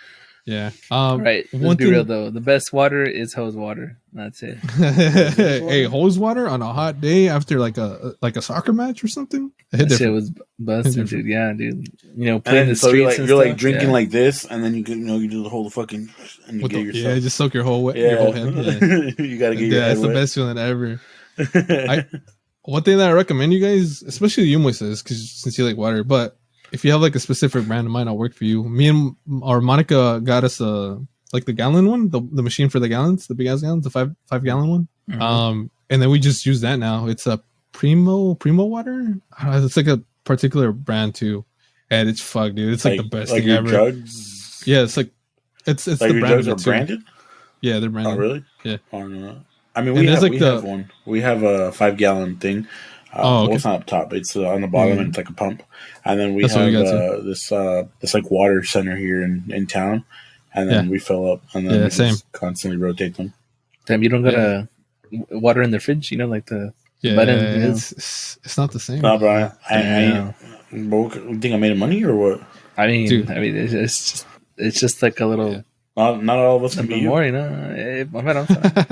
Yeah. Right. Let's One be thing, real though. The best water is hose water. That's it. hey, hose water on a hot day after like a soccer match or something. It hit That shit different. was busting, Different. dude. Yeah, dude. You know, And playing then, the so streets you're and like stuff. drinking Yeah. like this, and then you do the whole fucking and you With get the- yourself. yeah, just soak your whole Yeah, your whole head. Yeah, you gotta get your yeah, head it's the wet. best feeling ever. One thing that I recommend you guys, especially you, Moises, because since you like water, but if you have like a specific brand, it might not work for you. Me and or Monica got us like the gallon one, the machine for the gallons, the big ass gallons, the 5 gallon one. Mhm. And then we just use that now. It's a Primo water. I don't know, it's like a particular brand too, and it's fuck, dude. It's like the best like thing your ever. Jugs, Yeah, it's like it's like the your brand jugs of are it too. branded. Yeah, they're branded. Oh, really? Yeah. Oh, no. I mean, And we there's have like we the- have one. We have a 5 gallon thing. Oh, okay. Well, it's not up top. It's on the bottom, Yeah. and it's like a pump. And then we That's what have we got this like water center here in town, and then Yeah. we fill up, and then Yeah, we same. just constantly rotate them. Damn, you don't got a water in the fridge, you know, like the Yeah, button. You know? it's not the same. No, bro, Damn. you think I made money or what? I mean, Dude. it's just like a little Yeah. Not all of us can be something you. more, you know. I'm sorry.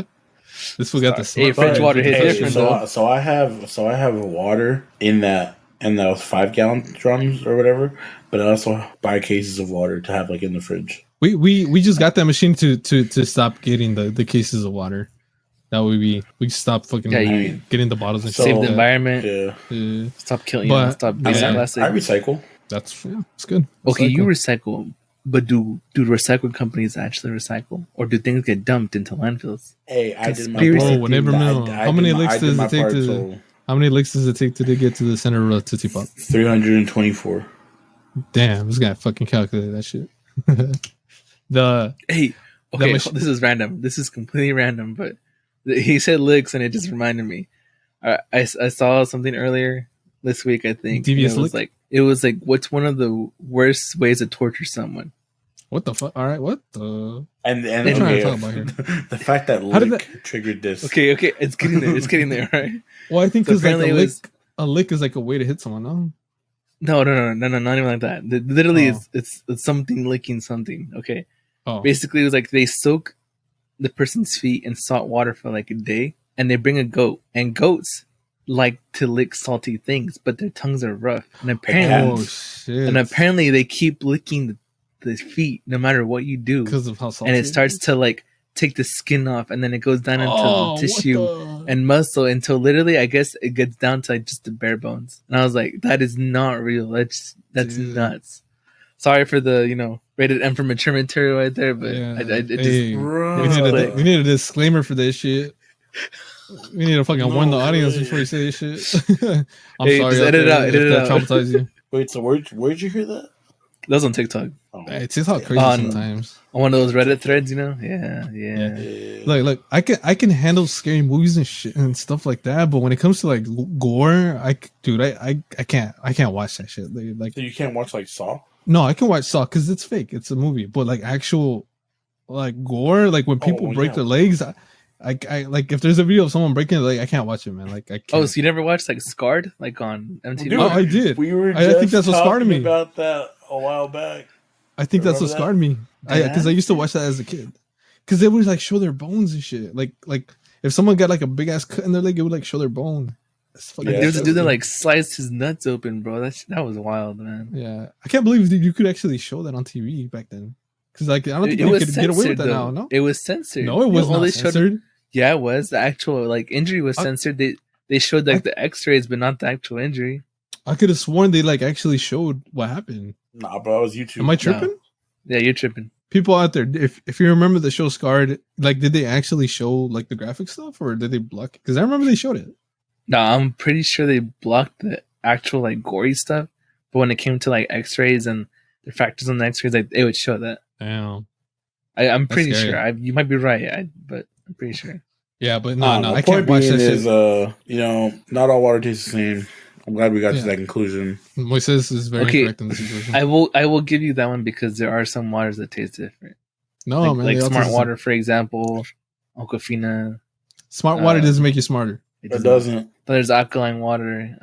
This fool got the Hey, smart fridge fridge. water hits Hey, different, though. so I have water in those 5 gallon drums or whatever, but I also buy cases of water to have like in the fridge. We just got that machine to stop getting the cases of water. That way we stop fucking Yeah, you- getting the bottles and So- Save shit the like that. environment. Yeah, Yeah. Stop killing. But- Stop I using mean, plastic. I recycle. It's good. Okay, you Recycle. recycle, but do recycling companies actually recycle, or do things get dumped into landfills? Hey, I did my Conspiracy part. Whoa, theory. never know. I How did many my, licks I did does my it take part. to? So How many licks does it take to get to the center of a Tootsie Pop? 324. Damn, this guy fucking calculated that shit. the Hey, okay, mach- this is random. This is completely random, but he said licks, and it just reminded me. I saw something earlier this week, I think, and devious lick. it was like, what's one of the worst ways to torture someone? What the fuck? All right, what the? And What are you trying to talk about here? the fact that How did lick triggered this. Okay, it's getting there. It's getting there, right? Well, I think So because like apparently a lick is like a way to hit someone. No, No, not even like that. Literally, Oh. it's something licking something. Okay, oh, basically, it was like they soak the person's feet in salt water for like a day, and they bring a goat, and goats like to lick salty things, but their tongues are rough, and oh shit! apparently they keep licking the feet no matter what you do, because of how salty and it starts to like take the skin off, and then it goes down into the tissue and muscle until literally, I guess, it gets down to like just the bare bones. And I was like, that is not real. That's Dude. nuts. Sorry for the rated M for mature material right there, but Yeah. it Hey, just we need a disclaimer for this shit. We need to fucking warn the audience before you say this shit. I'm Hey, sorry. just edit it out. If Edit it that out. traumatized you. Wait, so where'd you hear that? That was on TikTok. Oh, Hey, it's just how crazy sometimes. On one of those Reddit threads, Yeah. yeah. Look, I can handle scary movies and shit and stuff like that, but when it comes to like gore, I can't watch that shit. Like, So you can't watch like Saw? no, I can watch Saw because it's fake. It's a movie, but like actual like gore, like when people break their legs, I like if there's a video of someone breaking their leg, I can't watch it, man. Like I can't. Oh, so you never watched like Scarred, like on MTV? Dude, oh, I did. We were I think that's what scarred me about that a while back. I think that's what scarred me. Because I used to watch that as a kid. Because they would like show their bones and shit. Like if someone got like a big ass cut in their leg, it would like show their bone. There was a dude that like sliced his nuts open, bro. That was wild, man. Yeah, I can't believe you could actually show that on TV back then. Because like I don't think you could get away with that now. No, it was censored. No, it was not censored. Yeah, it was. The actual like injury was censored. They showed like the X-rays, but not the actual injury. I could have sworn they like actually showed what happened. Nah, bro, it was YouTube. Am I tripping? No. Yeah, you're tripping. People out there, if you remember the show Scarred, like did they actually show like the graphic stuff or did they block it? Because I remember they showed it. No, I'm pretty sure they blocked the actual like gory stuff, but when it came to like X-rays and the factors on the X-rays, like it would show that. Damn. I'm pretty sure. You might be right, but I'm pretty sure. Yeah, but no, I can't watch that shit. Not all water tastes the same. I'm glad we got to that conclusion. Moises is very correct in this situation. I will give you that one because there are some waters that taste different. No, man. Like Smart Water, for example, Aquafina. Smart Water doesn't make you smarter. It doesn't. But there's alkaline water,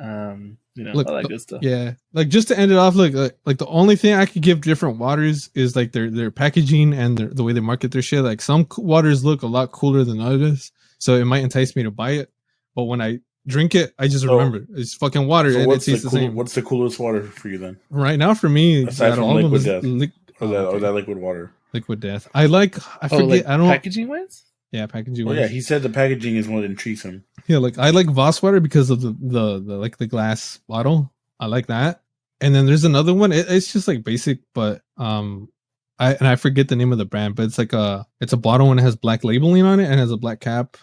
look, all that good stuff. Yeah, like just to end it off, like the only thing I could give different waters is like their packaging and the way they market their shit. Like some waters look a lot cooler than others, so it might entice me to buy it. But when I drink it, I just remember it's fucking water and it tastes the same. What's the coolest water for you then? Right now, for me, aside from Liquid Death, or that Liquid Water. Liquid Death. I forget. Like I don't packaging wise. Yeah, packaging. Yeah, he said the packaging is what intrigues him. Yeah, like I like Voss water because of the like the glass bottle. I like that. And then there's another one. It's just like basic, but I forget the name of the brand, but it's like it's a bottle and it has black labeling on it and has a black cap.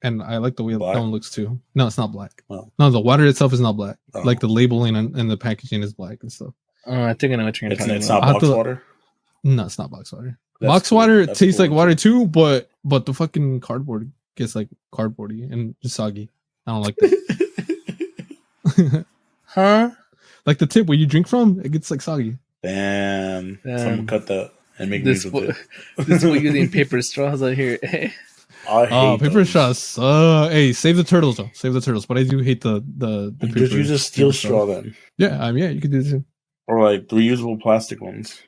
And I like the way that one looks too. No, it's not black. Oh. No, the water itself is not black. Oh. Like the labeling and the packaging is black and stuff. I think I know what you're talking about. It's not box water? No, it's not box water. Box water tastes like water too, but the fucking cardboard gets like cardboardy and just soggy. I don't like that. Huh? Like the tip where you drink from, it gets like soggy. Damn. Someone cut that and make this. This is what using paper straws out here. I hate paper straws. Hey, save the turtles though. Save the turtles. But I do hate the paper. Just use a steel straw then. Yeah, yeah, you can do this too. Or like reusable plastic ones.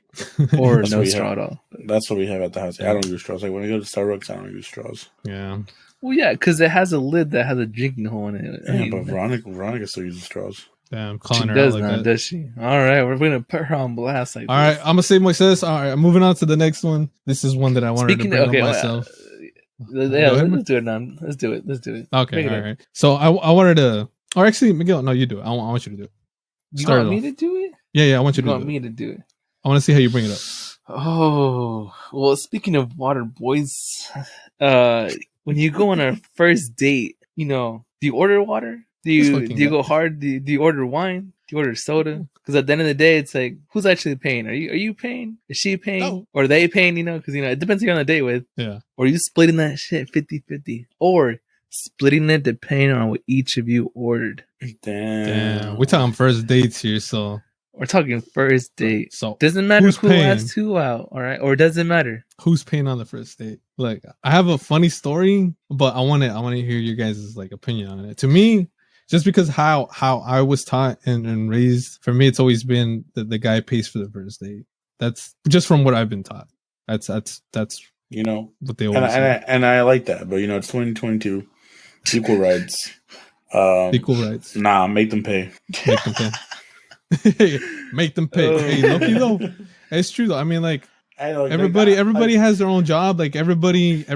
Or no straw at all. That's what we have at the house. I don't use straws. Like when I go to Starbucks, I don't use straws. Yeah. Well, yeah, because it has a lid that has a drinking hole in it. Yeah, but Veronica still uses straws. Damn, calling her does out not, like that. does she? All right, we're gonna put her on blast. Like all right, I'm gonna save Moises. All right, I'm moving on to the next one. This is one that I wanted to bring up myself. Yeah, let's do it now. Let's do it. Okay, all right. So I wanted to, or actually, Miguel, no, you do it. I want you to do it. You want me to do it? Yeah. I want you You to want do it. me to do it? I want to see how you bring it up. Oh, well, speaking of water, boys, when you go on a first date, you know, do you order water? Do This you fucking guy. go hard? Do you order wine? Do you order soda? Because at the end of the day, it's like, who's actually paying? Are you paying? Is she paying? No. Or are they paying? You know, because, you know, it depends who you're on a date with. Yeah. Or are you splitting that shit 50-50? Or splitting it depending on what each of you ordered. Damn. We're talking first dates here, so. We're talking first date. So Doesn't matter who's who paying? asked who out, all right? Or does it matter? Who's paying on the first date? Like, I have a funny story, but I want to hear your guys' like opinion on it. To me, just because how I was taught and raised, for me, it's always been that the guy pays for the first date. That's just from what I've been taught. That's you know what they always say. And I like that, but you know, it's 2022, equal rights. Equal rights. Nah, make them pay. Make them pay. Make them pay. Hey, Loki though, it's true though. I mean, like everybody has their own job. Like everybody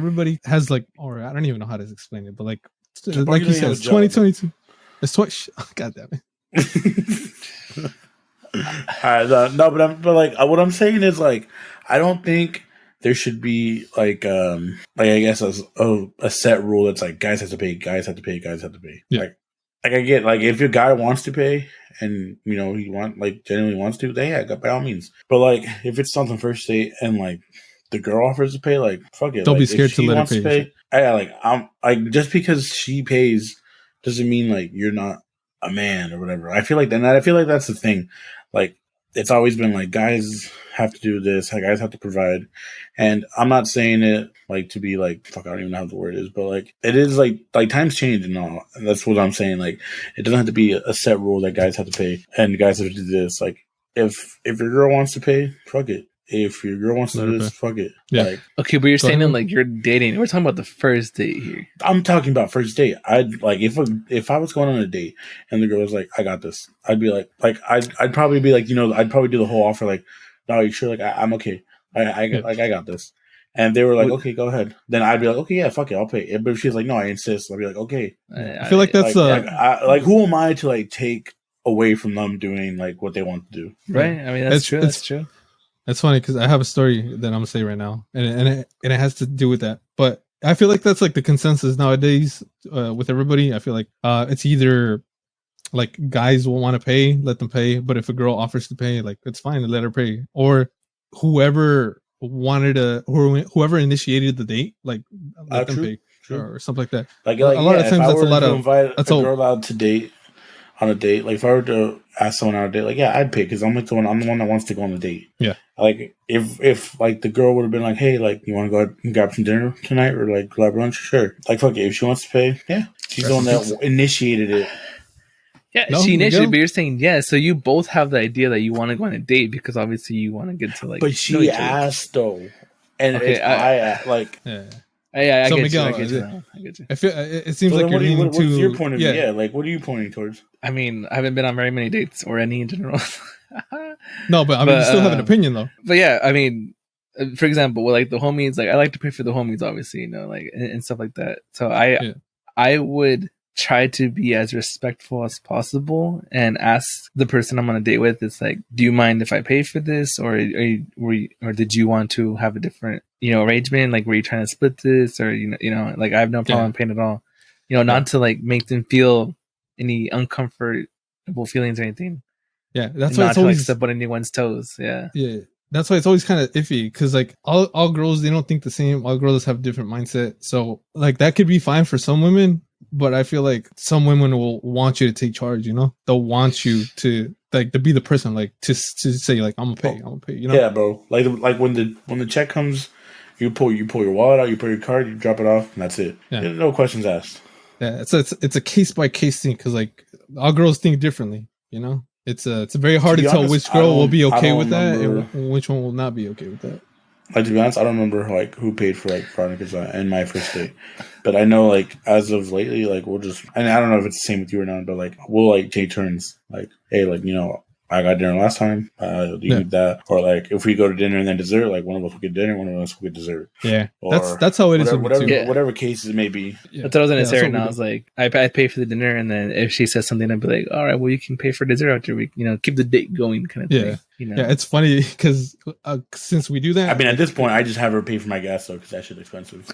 has like, or I don't even know how to explain it, but like you said, it's 2022. It's God damn it. No, but like what I'm saying is like I don't think there should be like I guess a set rule that's like guys have to pay. Yeah. Like I get like if your guy wants to pay and you know he genuinely wants to, then yeah, by all means. But like if it's something first date and like the girl offers to pay, like fuck it. Don't like, be scared to let her pay. I'm like just because she pays doesn't mean like you're not a man or whatever. I feel like that's the thing. Like it's always been like guys have to do this, guys have to provide. And I'm not saying it like to be like fuck, I don't even know how the word is, but like it is like times change and all. And that's what I'm saying. Like it doesn't have to be a set rule that guys have to pay and guys have to do this. Like if your girl wants to pay, fuck it. If your girl wants to do this, fuck it. Yeah. Like, okay, but you're saying like you're dating. We're talking about the first date here. I'm talking about first date. I'd like if I was going on a date and the girl was like, "I got this," I'd be like I'd probably be like, you know, I'd probably do the whole offer like, "No, you sure?" Like I'm okay. I got this. And they were like, "Okay, go ahead." Then I'd be like, "Okay, yeah, fuck it, I'll pay." But if she's like, "No, I insist," I'd be like, "Okay." I feel like that's like who am I to like take away from them doing like what they want to do? Right. I mean, that's true. That's true. It's funny because I have a story that I'm gonna say right now, and it has to do with that. But I feel like that's like the consensus nowadays with everybody. I feel like it's either like guys will want to pay, let them pay, but if a girl offers to pay, like it's fine to let her pay, or whoever whoever initiated the date, like let them pay, or something like that. Like a lot of times that's a lot of invite a girl out to date. On a date, like if I were to ask someone on a date, like yeah, I'd pay because I'm the one that wants to go on the date. Yeah. Like if like the girl would have been like, hey, like you want to go out and grab some dinner tonight or like grab lunch? Sure. Like fuck it, if she wants to pay, yeah, she's the one that initiated it. Yeah, she initiated, but you're saying yeah. So you both have the idea that you want to go on a date because obviously you want to get to like. But she asked though, and okay, I like. Yeah. Yeah, I get you. I feel it seems like you're leaning to. What's your point of view? Yeah, like what are you pointing towards? I mean, I haven't been on very many dates or any in general. No, but I mean, you still have an opinion though. But yeah, I mean, for example, well, like the homies, like I like to pay for the homies, obviously, you know, like and stuff like that. So I would try to be as respectful as possible and ask the person I'm on a date with, it's like, do you mind if I pay for this, or did you want to have a different, you know, arrangement? Like, were you trying to split this, or you know, like I have no problem paying at all. You know, not to like make them feel any uncomfortable feelings or anything. Yeah, that's why it's always step on anyone's toes. Yeah. That's why it's always kind of iffy because like all girls, they don't think the same. All girls have different mindset. So like that could be fine for some women, but I feel like some women will want you to take charge. You know, they'll want you to like to be the person, like to say like I'm gonna pay. You know? Yeah, bro. Like when the check comes, you pull your wallet out, you put your card, you drop it off, and that's it. Yeah. There's no questions asked. Yeah, it's a case by case thing because like all girls think differently. You know. It's very hard to tell which girl will be okay with that and which one will not be okay with that. Like, to be honest, I don't remember like who paid for like Veronica's and my first date, but I know like as of lately, like we'll just, and I don't know if it's the same with you or not, but like we'll like take turns. Like, hey, like you know, I got dinner last time. You need that, or like if we go to dinner and then dessert, like one of us will get dinner, one of us will get dessert. Yeah, Or that's how it is whatever, with me too. whatever cases it may be. Yeah. That's what I was gonna say that's right what we now. I do. was like, I pay for the dinner, and then if she says something, I'd be like, all right, well, you can pay for dessert after we, keep the date going, kind of Yeah. thing. You know? Yeah, it's funny because since we do that, I mean, at this point, I just have her pay for my gas though, because that shit's expensive.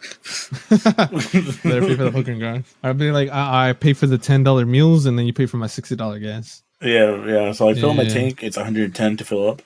let her pay for the fucking gas. I'd be like, I pay for the $10 meals, and then you pay for my $60 gas. Yeah. So I fill my Yeah. tank. It's 110 to fill up.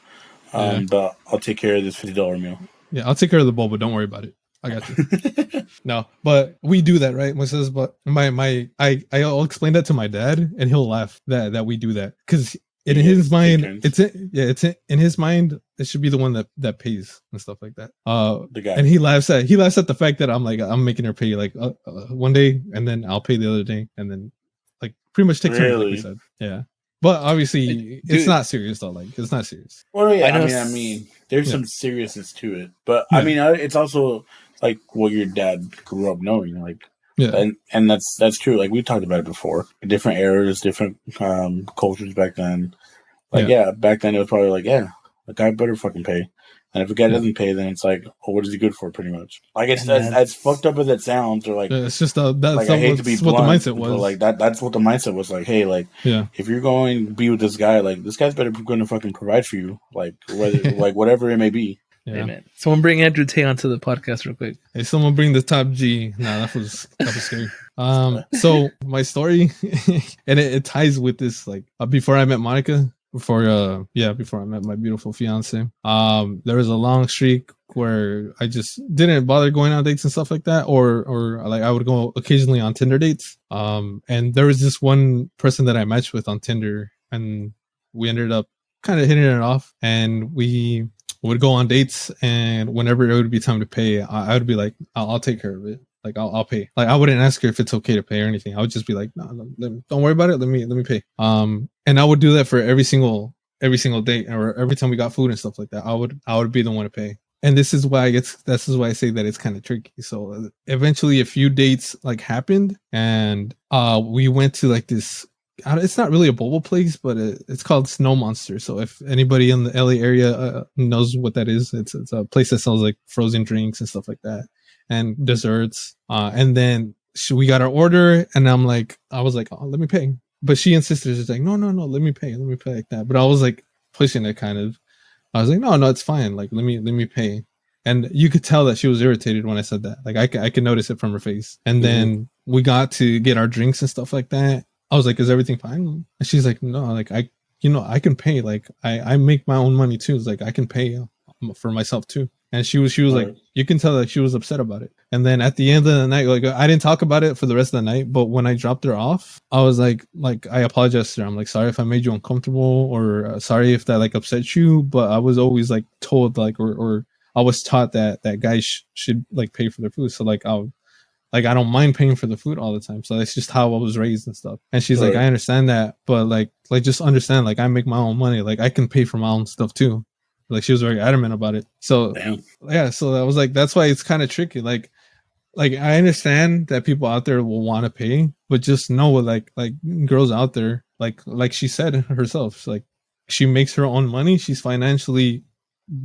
Yeah. But I'll take care of this $50 meal. Yeah, I'll take care of the bowl, but don't worry about it. I got you. No, but we do that, right? What says, but I'll explain that to my dad, and he'll laugh that we do that because in his mind, it's in his mind, it should be the one that pays and stuff like that. The guy. And he laughs at the fact that I'm making her pay like one day, and then I'll pay the other day, and then like pretty much take turns, like we said. Yeah. But obviously, it's not serious though. Like, it's not serious. Well, yeah, I mean, there's some seriousness to it, but I mean, it's also like what your dad grew up knowing, like, and that's true. Like we talked about it before. Different eras, different cultures back then. Like, back then it was probably like, the guy better fucking pay. And if a guy doesn't pay, then it's like, oh, what is he good for? Pretty much. Like, it's as fucked up as it sounds, or like, it's just that's like, I hate to be blunt, what the mindset was. But like that's what the mindset was. Like, hey, like, if you're going to be with this guy, like, this guy's better going to fucking provide for you, like, whether like whatever it may be. Yeah. Amen. Someone bring Andrew Tay onto the podcast real quick. Hey, someone bring the top G. Nah, that was scary. So my story, and it ties with this. Like, before I met Monica. Before I met my beautiful fiance, there was a long streak where I just didn't bother going on dates and stuff like that, or like I would go occasionally on Tinder dates. And there was this one person that I matched with on Tinder, and we ended up kind of hitting it off, and we would go on dates, and whenever it would be time to pay, I would be like, I'll take care of it. Like, I'll pay. Like, I wouldn't ask her if it's okay to pay or anything. I would just be like, no, don't worry about it. Let me pay. And I would do that for every single date, or every time we got food and stuff like that. I would be the one to pay. And this is why I say that it's kind of tricky. So eventually a few dates like happened, and we went to like this, it's not really a boba place, but it's called Snow Monster. So if anybody in the LA area knows what that is, it's a place that sells like frozen drinks and stuff like that, and desserts. And then we got our order, and I was like, oh, let me pay. But she insisted, she's like, no, let me pay like that. But I was like pushing it kind of. I was like, no, it's fine. Like, let me pay. And you could tell that she was irritated when I said that. Like, I could notice it from her face. And then we got to get our drinks and stuff like that. I was like, is everything fine? And she's like, no, like, I can pay. Like, I make my own money too. It's like, I can pay for myself too. And she was like, you can tell that she was upset about it. And then at the end of the night, like, I didn't talk about it for the rest of the night, but when I dropped her off, I was like I apologized to her. I'm like, sorry if I made you uncomfortable, or sorry if that like upset you. But I was always like told, like, or I was taught that guys should like pay for their food. So like, I don't mind paying for the food all the time. So that's just how I was raised and stuff. And she's like, I understand that, but like just understand, like, I make my own money. Like, I can pay for my own stuff too. Like, she was very adamant about it. So so I was like, that's why it's kind of tricky. Like I understand that people out there will want to pay, but just know, like girls out there, like she said herself, like, she makes her own money. She's financially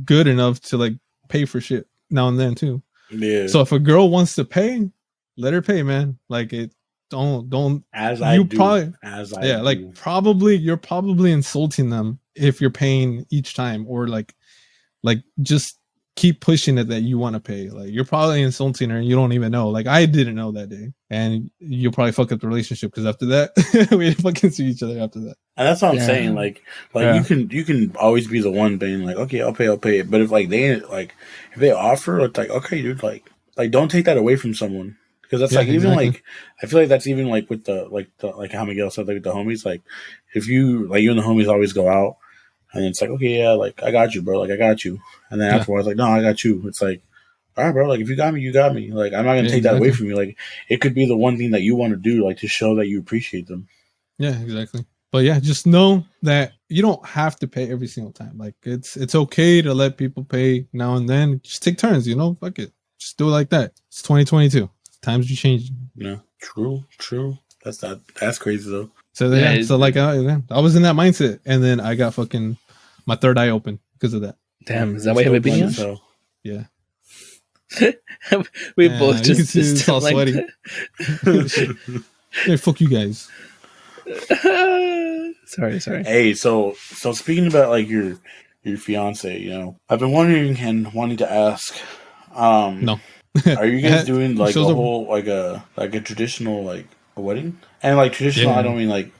good enough to like pay for shit now and then too. Yeah. So if a girl wants to pay, let her pay, man. Like, it don't as I do. Probably you're probably insulting them if you're paying each time, or like just keep pushing it that you want to pay. Like, you're probably insulting her and you don't even know. Like, I didn't know that day, and you'll probably fuck up the relationship, because after that we didn't fucking see each other after that. And that's what I'm saying. Like you can always be the one being like, okay, I'll pay. But if like if they offer, it's like, okay, dude, like don't take that away from someone. Because that's like, even like, I feel like that's even like with the how Miguel said, like, with the homies, like, if you and the homies always go out, and it's like, okay, yeah, like, I got you, bro, like, I got you. And then afterwards, like, no, I got you. It's like, all right, bro, like, if you got me, you got me. Like, I'm not going to take that away from you. Like, it could be the one thing that you want to do, like, to show that you appreciate them. Yeah, exactly. But yeah, just know that you don't have to pay every single time. Like, it's okay to let people pay now and then. Just take turns, fuck it. Just do it like that. It's 2022. Times are changing. Yeah, true. That's crazy though. So yeah, so like I was in that mindset, and then I got fucking my third eye open because of that. Damn, is that why you have a beanie on? So Yeah, We Yeah, both you can just see it's all like sweaty. Hey, fuck you guys. that. Sorry. hey, so speaking about like your fiance, you know, I've been wondering and wanting to ask, No. are you guys doing like Shows a up. whole like a traditional like a wedding? And like traditional, I Yeah. don't mean like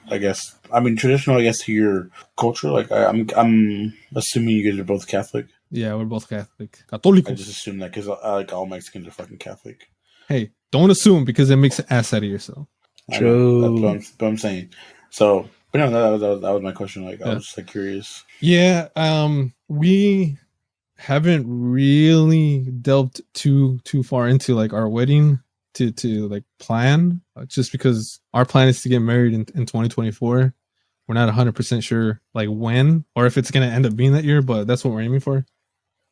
I mean traditional. I guess to your culture. Like I'm assuming you guys are both Catholic. Yeah, we're both Catholic. I Católicos. just assume that because like all Mexicans are fucking Catholic. Hey, don't assume because it makes an ass out of yourself. I know. That's True. what I'm saying. So, but no, that was my question. Like, I was just like curious. Yeah, we haven't really delved too far into like our wedding to like plan, just because our plan is to get married in 2024. We're not 100% sure like when or if it's going to end up being that year, but that's what we're aiming for.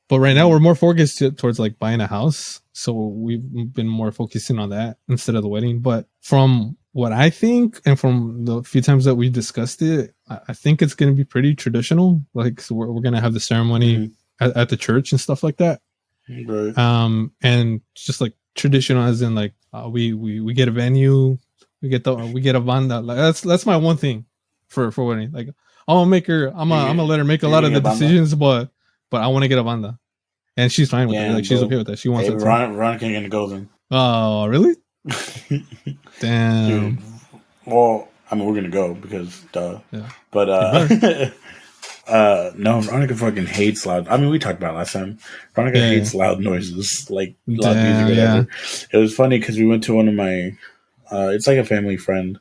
But right now we're more focused towards like buying a house, so we've been more focusing on that instead of the wedding. But from what I think, and from the few times that we discussed it, I think it's going to be pretty traditional. Like, so we're going to have the ceremony at the church and stuff like that. Right. And just like traditional, as in like we get a venue, we get a banda. Like that's my one thing for wedding. Like I'm gonna let her make a lot of the decisions, but I want to get a banda, and she's fine with it. Like she's okay with that. She wants it. Veronica ain't gonna go then. Oh, really? Damn. Dude. Well, I mean, we're gonna go because duh. Yeah. But no, Veronica fucking hates loud. I mean, we talked about it last time. Veronica hates loud noises, like loud music or whatever. It was funny because we went to one of my. It's like a family friend.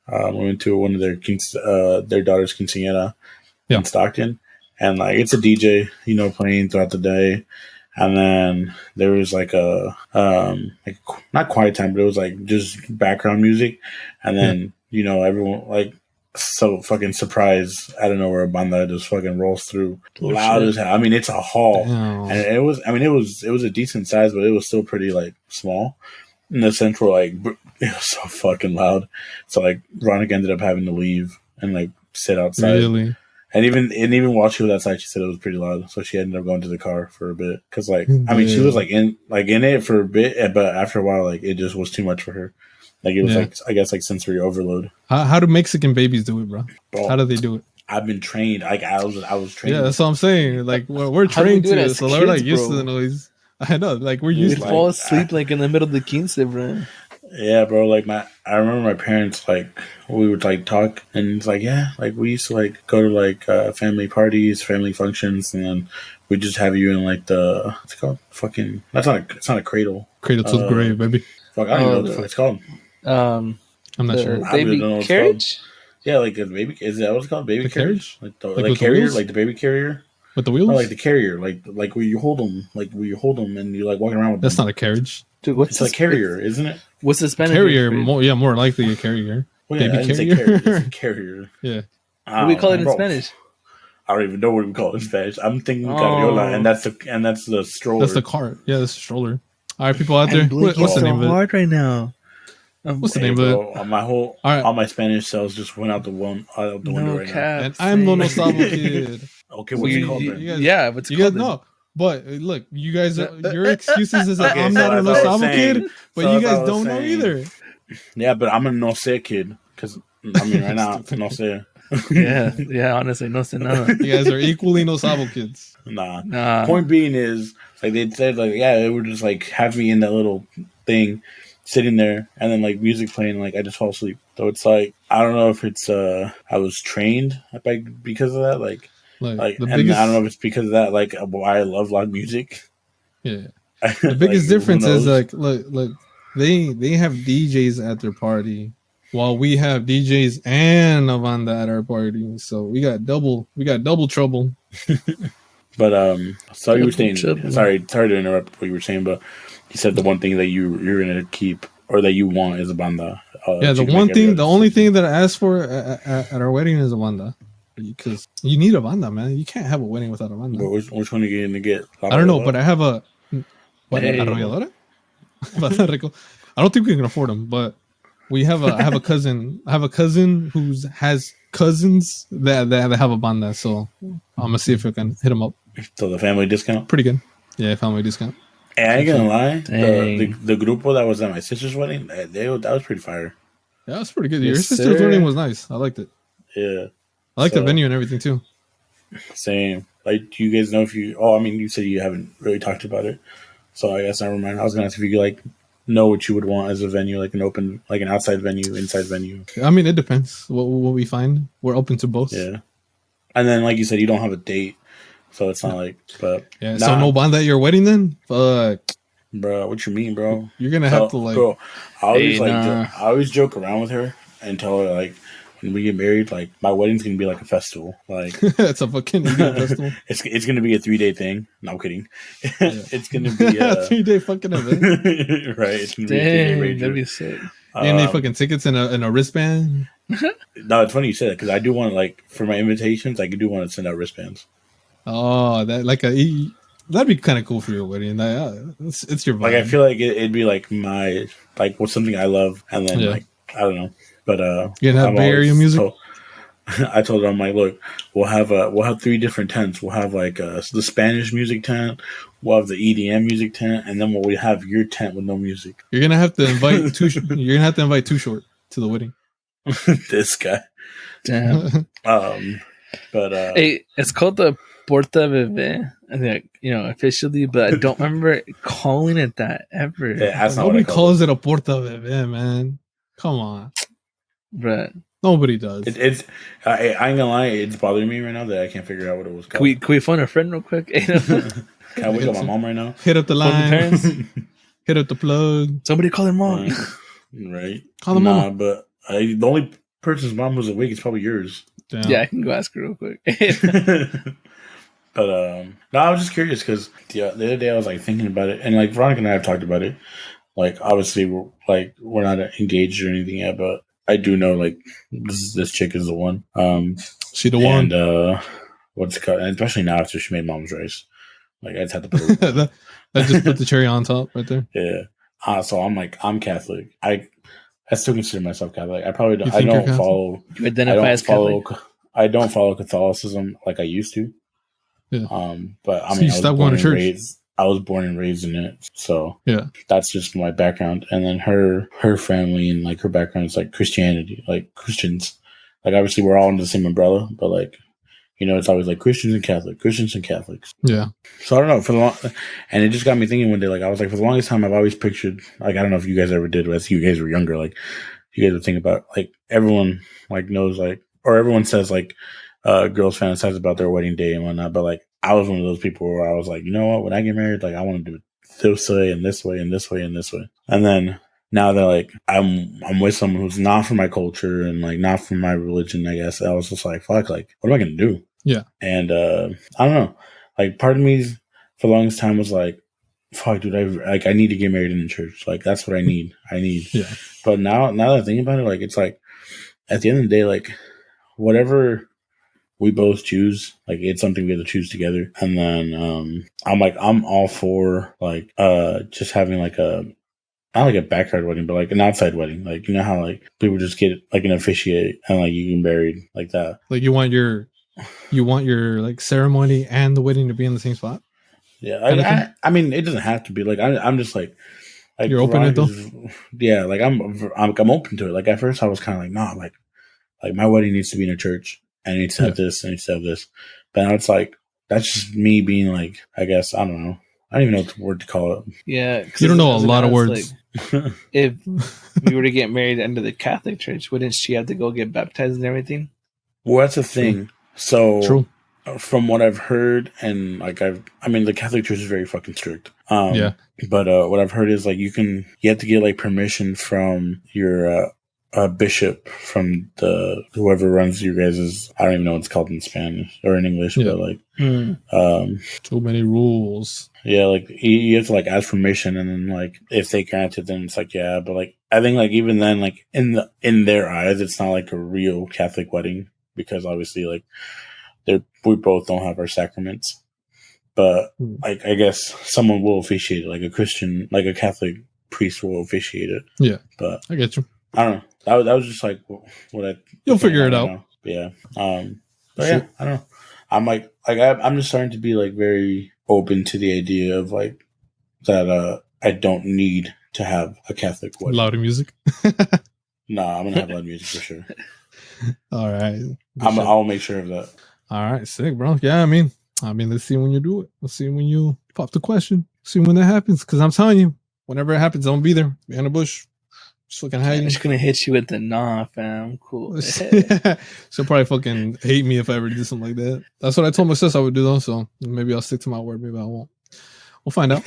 We went to one of their daughter's quinceañera in Stockton, and like it's a DJ, you know, playing throughout the day. And then there was like a like not quiet time, but it was like just background music. And then you know everyone like so fucking surprised out of nowhere, a banda just fucking rolls through loud as hell. I mean, it's a hall, and it was a decent size, but it was still pretty like small. In the central, like it was so fucking loud. So like Veronica ended up having to leave and like sit outside. Really? And even while she was outside, she said it was pretty loud. So she ended up going to the car for a bit because, like, I mean, she was like in it for a bit, but after a while, like, it just was too much for her. Like it was like, I guess, like sensory overload. How do Mexican babies do it, bro? How do they do it? I've been trained. Like I was trained. Yeah, that's what I'm saying. Like we're trained to it, so we're like used to the noise. I know, like we're used. We'd fall asleep like in the middle of the quince, bro. Yeah, bro. Like I remember my parents, like we would like talk, and it's like, yeah, like we used to like go to like family parties, family functions, and then we just have you in like what's it called? Fucking it's not a cradle. Cradle to the grave, baby. Fuck, I don't even know what the fuck it's called. I'm not sure. Baby carriage. Yeah, like a baby. Is that what it's called? Baby carriage? Like the carrier, like the baby carrier. With the wheels? No, like the carrier, like where you hold them, and you're like walking around with them. That's not a carriage. Dude, what's it's a carrier, isn't it? What's the Spanish? Carrier, more likely a carrier. Well, yeah, baby I didn't carrier. say carrier. It's a carrier. Yeah. What do we call it in Spanish? I don't even know what we call it in Spanish. I'm thinking carriola, and that's the stroller. That's the cart. Yeah, that's the stroller. All right, people out there, what's the name of it? Hard right now. What's the name of it? All my Spanish cells just went out the window right now. And I'm the no sabo kid. Okay, what's it called then? Yeah, what's it called? No, but look, you guys, your excuses is that I'm not a no sabo kid, but you guys don't know either. Yeah, but I'm a no sé kid because I mean right now no sé. yeah. Honestly, no sé nada. You guys are equally no sabo kids. Nah. Point being is like they said like they would just like have me in that little thing, sitting there, and then like music playing, like I just fall asleep. So it's like I don't know if it's I was trained because of that, like I don't know if it's because of that, like why I love loud music. Yeah, the biggest difference is like look, they have DJs at their party, while we have DJs and a banda at our party. So we got double trouble. But so you were saying, sorry to interrupt what you were saying, but you said the one thing that you're gonna keep or that you want is a banda. The only thing that I asked for at our wedding is a banda, because you need a banda, man. You can't have a wedding without a banda. But which one are you gonna get? I don't know, but I have a arrolladora. I don't think we can afford them, but we have I have a cousin. I have a cousin who's has cousins that have a banda. So I'm gonna see if I can hit them up. So the family discount. Pretty good. Yeah, family discount. And I ain't gonna lie, Dang. the grupo that was at my sister's wedding, that was pretty fire. Yeah, that's pretty good. Yes, Your sister's sir. wedding was nice. I liked it. Yeah, I like the So- venue and everything too. same. Like, do you guys know if you? Oh, I mean, you said you haven't really talked about it, so I guess never mind. I was gonna ask if you could like know what you would want as a venue, like an open, like an outside venue, inside venue. I mean, it depends what we find. We're open to both. Yeah, and then like you said, you don't have a date, so it's not like. But Yeah. So no banda at your wedding then? Fuck. bro, what you mean, bro? You're gonna have to like. bro. I always Hey, nah. I always joke around with her and tell her like when we get married, like my wedding's gonna be like a festival. Like It's a fucking Indian festival. it's gonna be a 3-day thing. No, I'm kidding. It's gonna be 3-day fucking event. right. It's gonna be a 3-day Dang, rager. that'd be sick. And they fucking tickets in a wristband. No, it's funny you said that because I do want like for my invitations, I do want to send out wristbands. Oh, that like that'd be kind of cool for your wedding. It's your vibe. Like I feel like it'd be like my like what's something I love, and then Yeah. like I don't know, but You gonna have I'm Bay Area always music? I told her I'm like, look, we'll have 3 different tents. We'll have like the Spanish music tent, we'll have the EDM music tent, and then we'll have your tent with no music. You're gonna have to invite You're gonna have to invite Too Short to the wedding. This guy, Damn. but Hey, it's called the Porta Bebé. I think officially, but I don't remember calling it that ever. yeah, that's not what Nobody I call calls it a Porta Bebé, man. Come on, But nobody does. it. It's I ain't gonna lie, it's bothering me right now that I can't figure out what it was can called. we phone a friend real quick? Can I wake up my mom right now? Hit up the Phone the line. parents? Hit up the plug. Somebody call their mom. Right? Call the Nah, mama. but the only person's mom who's awake is probably yours. Damn. Yeah, I can go ask her real quick. But no, I was just curious because the other day I was like thinking about it, and like Veronica and I have talked about it. Like obviously we're not engaged or anything yet, but I do know like this chick is the one. She the one. And what's it called? And especially now after she made mom's rice, like I just had to put it. that just put the cherry on top right there. Yeah. So I'm Catholic. I still consider myself Catholic. I probably don't. You I think you're don't Catholic? follow. You I identify don't as follow. Catholic? I don't follow Catholicism like I used to. Yeah. But I So mean, you I was stopped born going to and church? raised. I was born and raised in it, so Yeah. that's just my background. And then her family and like her background is like Christianity, like Christians. Like obviously we're all under the same umbrella, but like it's always like Christians and Catholics. Yeah. So I don't know and it just got me thinking one day. Like I was like, for the longest time, I've always pictured like I don't know if you guys ever did, but as you guys were younger, like you guys would think about like everyone like knows like or everyone says like girls fantasize about their wedding day and whatnot, but like I was one of those people where I was like, you know what, when I get married, like I want to do it this way and this way and this way and this way. And then now that like I'm with someone who's not from my culture and like not from my religion, I guess I was just like, fuck, like what am I gonna do? Yeah. And I don't know. Like part of me for the longest time was like, fuck, dude, I need to get married in the church. Like that's what I need. Yeah. But now that I think about it, like it's like at the end of the day, like whatever we both choose, like it's something we have to choose together. And then I'm all for like just having like not like a backyard wedding, but like an outside wedding. Like you know how like people just get like an officiate and like you get married like that. Like you want your like ceremony and the wedding to be in the same spot. Yeah, I mean it doesn't have to be like I'm just like you're open to it though. Yeah, like I'm open to it. Like at first I was kind of like nah, like my wedding needs to be in a church. I need to have this. I need to have this. But now it's like that's just me being like I guess I don't know. I don't even know what word to call it. Yeah, You don't know a as lot of it's words. Like, if we were to get married under the Catholic Church, wouldn't she have to go get baptized and everything? Well, that's the thing. So True. from what I've heard, and like I mean, the Catholic Church is very fucking strict. Yeah. But what I've heard is like you have to get like permission from your bishop, from the whoever runs you guys' I don't even know what it's called in Spanish or in English, Yeah. but like Too many rules. yeah, like you have to like ask permission, and then like if they grant it, then it's like yeah. But like I think like even then, like in their eyes, it's not like a real Catholic wedding because obviously like we both don't have our sacraments. But like I guess someone will officiate it, like a Christian, like a Catholic priest will officiate it. Yeah, but I get you. I don't know. That was just like what I. You'll figure I it don't out. know. But yeah. But Shit. yeah, I don't know. I'm like I'm just starting to be like very open to the idea of like that. I don't need to have a Catholic wedding. Louder music. Nah, I'm gonna have loud music for sure. All right. Good shit. I'll make sure of that. All right, sick, bro. Yeah, I mean, let's see when you do it. Let's see when you pop the question. See when that happens. Because I'm telling you, whenever it happens, I'm gonna be there behind the bush, just fucking I'm hiding. just gonna hit you with the nah, fam. Cool. She'll probably fucking hate me if I ever do something like that. That's what I told my sis I would do though. So maybe I'll stick to my word. Maybe I won't. We'll find out.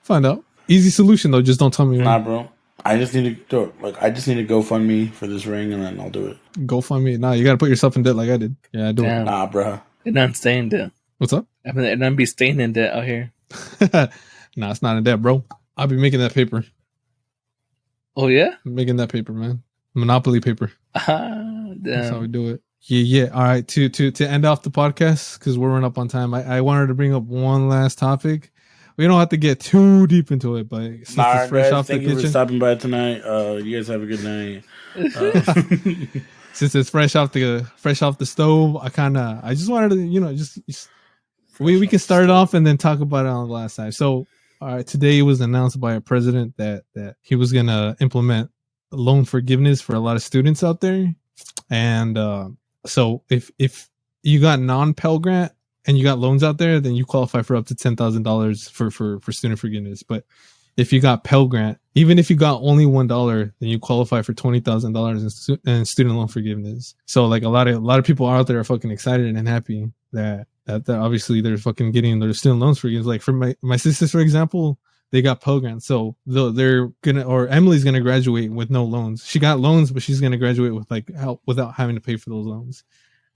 Find out. Easy solution though. Just don't tell me when. Nah, bro. I just need to do it. Like I just need to GoFundMe for this ring, and then I'll do it. GoFundMe. Nah, you gotta put yourself in debt like I did. Yeah, I do it. Nah, bro. And I'm staying debt. What's up? And I'm be staying in debt out here. Nah, it's not in debt, bro. I'll be making that paper. Oh yeah, I'm making that paper, man. Monopoly paper. damn. That's how we do it. Yeah. All right. To end off the podcast because we're running up on time. I wanted to bring up one last topic. We don't have to get too deep into it, but since it's fresh off the thank you kitchen, for stopping by tonight. You guys have a good night. Since it's fresh off the stove, I just wanted to just we can start it off and then talk about it on the last time. So, all right, today it was announced by a president that he was gonna implement loan forgiveness for a lot of students out there, and so if you got non-Pell Grant and you got loans out there, then you qualify for up to $10,000 for student forgiveness. But if you got Pell Grant, even if you got only $1, then you qualify for $20,000 in student loan forgiveness. So like a lot of people out there are fucking excited and happy that obviously they're fucking getting their student loans forgiveness. Like for my sisters, for example, they got Pell Grant, so they're gonna, or Emily's gonna graduate with no loans. She got loans, but she's gonna graduate with like help without having to pay for those loans.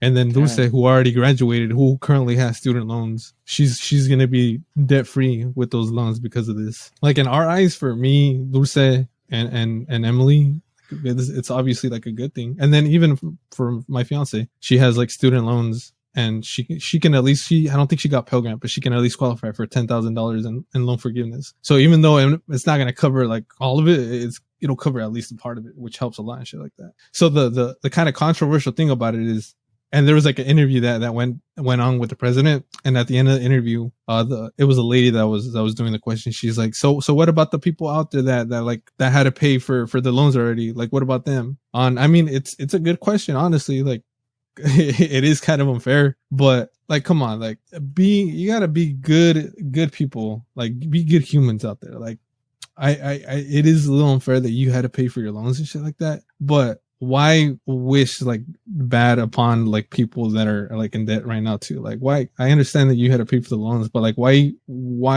And then Dulce, who already graduated, who currently has student loans, she's gonna be debt free with those loans because of this. Like in our eyes, for me, Dulce and Emily, it's obviously like a good thing. And then even for my fiance, she has like student loans, and she can at least I don't think she got Pell Grant, but she can at least qualify for $10,000 in loan forgiveness. So even though it's not gonna cover like all of it, it'll cover at least a part of it, which helps a lot and shit like that. So the kind of controversial thing about it is. And there was like an interview that went on with the president, and at the end of the interview, it was a lady that was doing the question. She's like, so what about the people out there that had to pay for the loans already? Like, what about them? I mean, it's a good question, honestly. Like, it is kind of unfair, but like, come on, like, you gotta be good people, like, be good humans out there. Like, it is a little unfair that you had to pay for your loans and shit like that, but. Why wish like bad upon like people that are like in debt right now too? Like why? I understand that you had to pay for the loans, but like why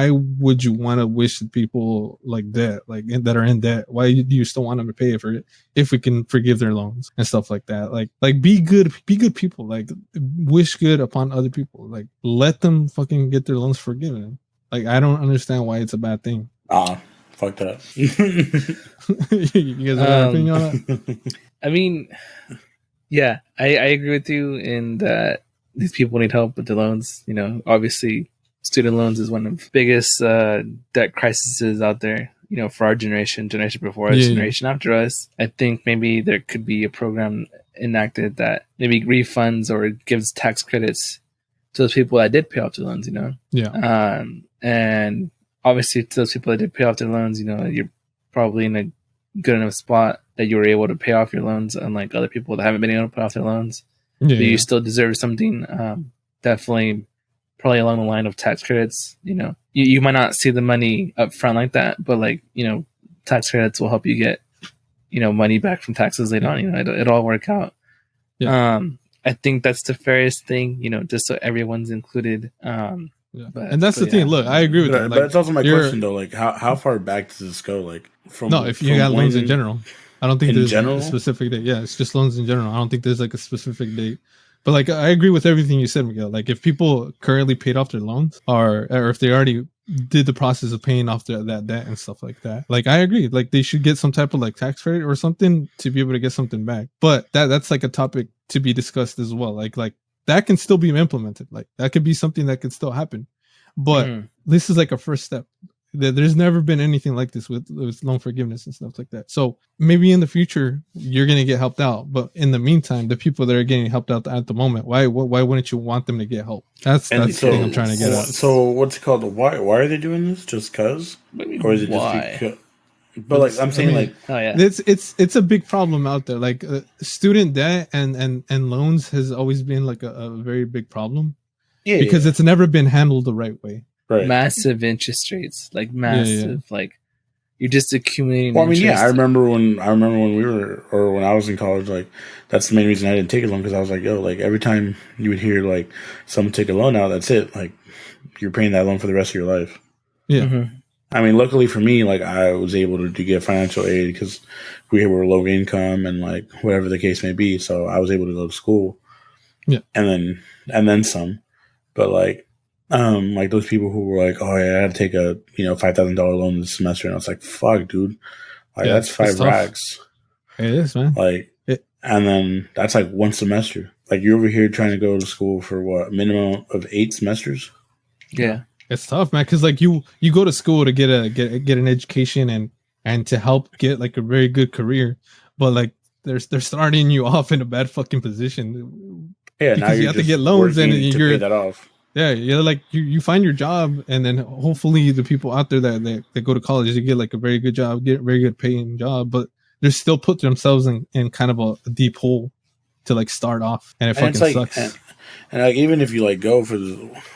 would you want to wish people like debt, like that are in debt? Why do you still want them to pay for it if we can forgive their loans and stuff like that? Like be good people. Like wish good upon other people. Like let them fucking get their loans forgiven. Like I don't understand why it's a bad thing. Fuck that. You guys have an opinion on that? I mean, yeah, I agree with you in that these people need help with the loans. You know, obviously, student loans is one of the biggest debt crises out there. You know, for our generation before us, generation after us. I think maybe there could be a program enacted that maybe refunds or gives tax credits to those people that did pay off their loans. You know, and obviously, to those people that did pay off their loans, you know, you're probably in a good enough spot that you were able to pay off your loans, unlike other people that haven't been able to pay off their loans. But you still deserve something. Definitely, probably along the line of tax credits. You know, you might not see the money up front like that, but like, you know, tax credits will help you get, you know, money back from taxes later on. You know, it'll all work out. I think that's the fairest thing. You know, just so everyone's included. And that's the thing. Look, I agree with that. Like, but it's also my question though. Like, how far back does this go? Like, if you got loans in general, I don't think there's a specific date. Yeah, it's just loans in general. I don't think there's like a specific date. But like, I agree with everything you said, Miguel. Like, if people currently paid off their loans, or if they already did the process of paying off that debt and stuff like that, like I agree. Like, they should get some type of like tax credit or something to be able to get something back. But that's like a topic to be discussed as well. Like that can still be implemented. Like that could be something that could still happen. But this is like a first step. there's never been anything like this with loan forgiveness and stuff like that. So maybe in the future you're gonna get helped out, but in the meantime, the people that are getting helped out at the moment, why wouldn't you want them to get help? That's the thing I'm trying to get at. So what's it called? Why are they doing this? Just cause, or is it why? just because? But like I'm saying, like oh yeah, it's a big problem out there. Like student debt and loans has always been like a very big problem. Yeah, because it's never been handled the right way. right. massive interest rates, like massive, like you're just accumulating. Well, I mean, interest. I remember when we were, or when I was in college, like that's the main reason I didn't take a loan, because I was like, yo, like every time you would hear like someone take a loan out, that's it. Like you're paying that loan for the rest of your life. Yeah. Mm-hmm. I mean, luckily for me, like I was able to get financial aid because we were low income and like whatever the case may be. So I was able to go to school. Yeah. And then some. But like those people who were like, oh yeah, I had to take a $5,000 loan this semester, and I was like, fuck, dude, like that's 5 racks. It is, man. Like, and then that's like one semester. Like you're over here trying to go to school for what, minimum of 8 semesters? Yeah. It's tough, man, because like you go to school to get an education and to help get like a very good career, but like they're starting you off in a bad fucking position. Yeah, because now you have to get loans and you're pay that off. Yeah, like you find your job, and then hopefully the people out there that go to college, they get like a very good job, get a very good paying job, but they're still put themselves in kind of a deep hole to like start off, and it fucking sucks. And like even if you like go for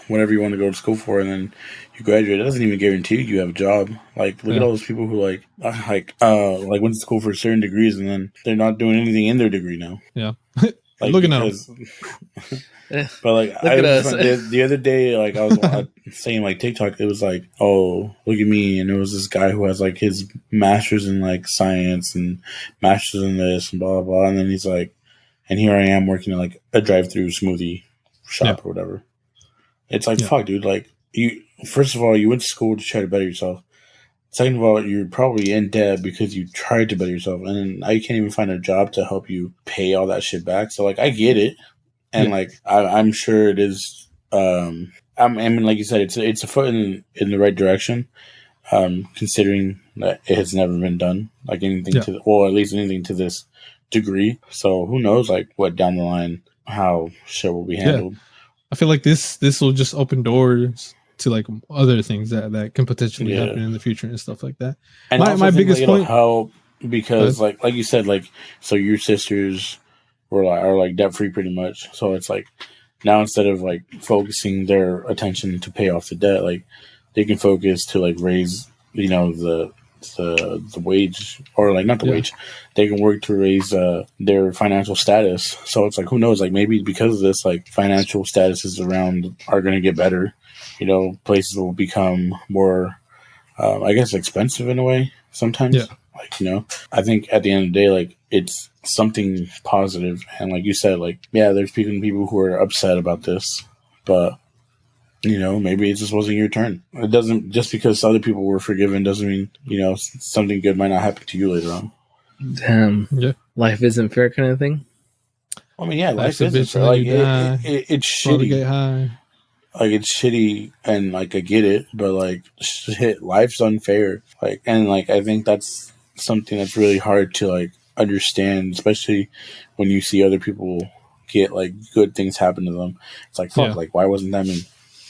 whatever you want to go to school for, and then you graduate, it doesn't even guarantee you have a job. Like look at all those people who like went to school for certain degrees, and then they're not doing anything in their degree now. Yeah, like, looking at but like the other day, like I was saying like TikTok, it was like, oh, look at me, and it was this guy who has like his master's in like science and master's in this and blah blah blah, and then he's like, and here I am working at like a drive-through smoothie shop or whatever. It's like, fuck, dude. Like you, first of all, you went to school to try to better yourself. Second of all, you're probably in debt because you tried to better yourself, and then now you can't even find a job to help you pay all that shit back. So like, I get it. And like I'm sure it is. I mean, like you said, it's a foot in the right direction. Considering that it has never been done, like anything at least anything to this degree. So who knows, like what down the line, how shit will be handled. Yeah. I feel like this will just open doors to like other things that can potentially happen in the future and stuff like that. And my biggest point help because like you said, like so your sisters are like debt free pretty much. So it's like now instead of like focusing their attention to pay off the debt, like they can focus to like raise, the wage, or like not the wage. They can work to raise their financial status. So it's like, who knows, like maybe because of this, like financial statuses around are going to get better. Places will become more, I guess, expensive in a way sometimes. Yeah. Like, I think at the end of the day, like it's something positive. And like you said, like, yeah, there's people who are upset about this, but maybe it just wasn't your turn. It doesn't, just because other people were forgiven doesn't mean, something good might not happen to you later on. Damn. Yeah. Life isn't fair kind of thing. I mean, yeah, life isn't fair. Like it's shitty. Like it's shitty, and like I get it, but like shit, life's unfair. Like, and like I think that's something that's really hard to like understand, especially when you see other people get like good things happen to them. It's like, fuck, like why wasn't that me?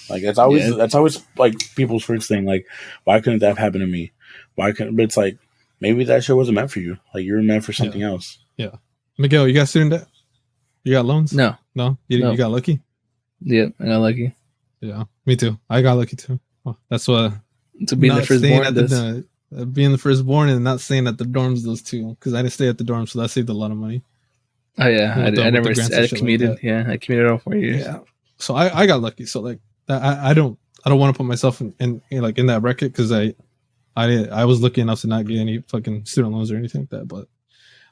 Like that's always like people's first thing. Like, why couldn't that have happened to me? But it's like maybe that shit wasn't meant for you. Like you were meant for something else. Yeah, Miguel, you got student debt? You got loans? No. You got lucky? Yeah, I got lucky. Yeah, me too. I got lucky too. Well, that's what. To being the firstborn, being the firstborn and not staying at the dorms, those two, because I didn't stay at the dorms, so that saved a lot of money. Oh yeah, I commuted. Like I commuted all 4 years. Yeah, so I got lucky. So like I don't want to put myself in like in that bracket, because I was lucky enough to not get any fucking student loans or anything like that. But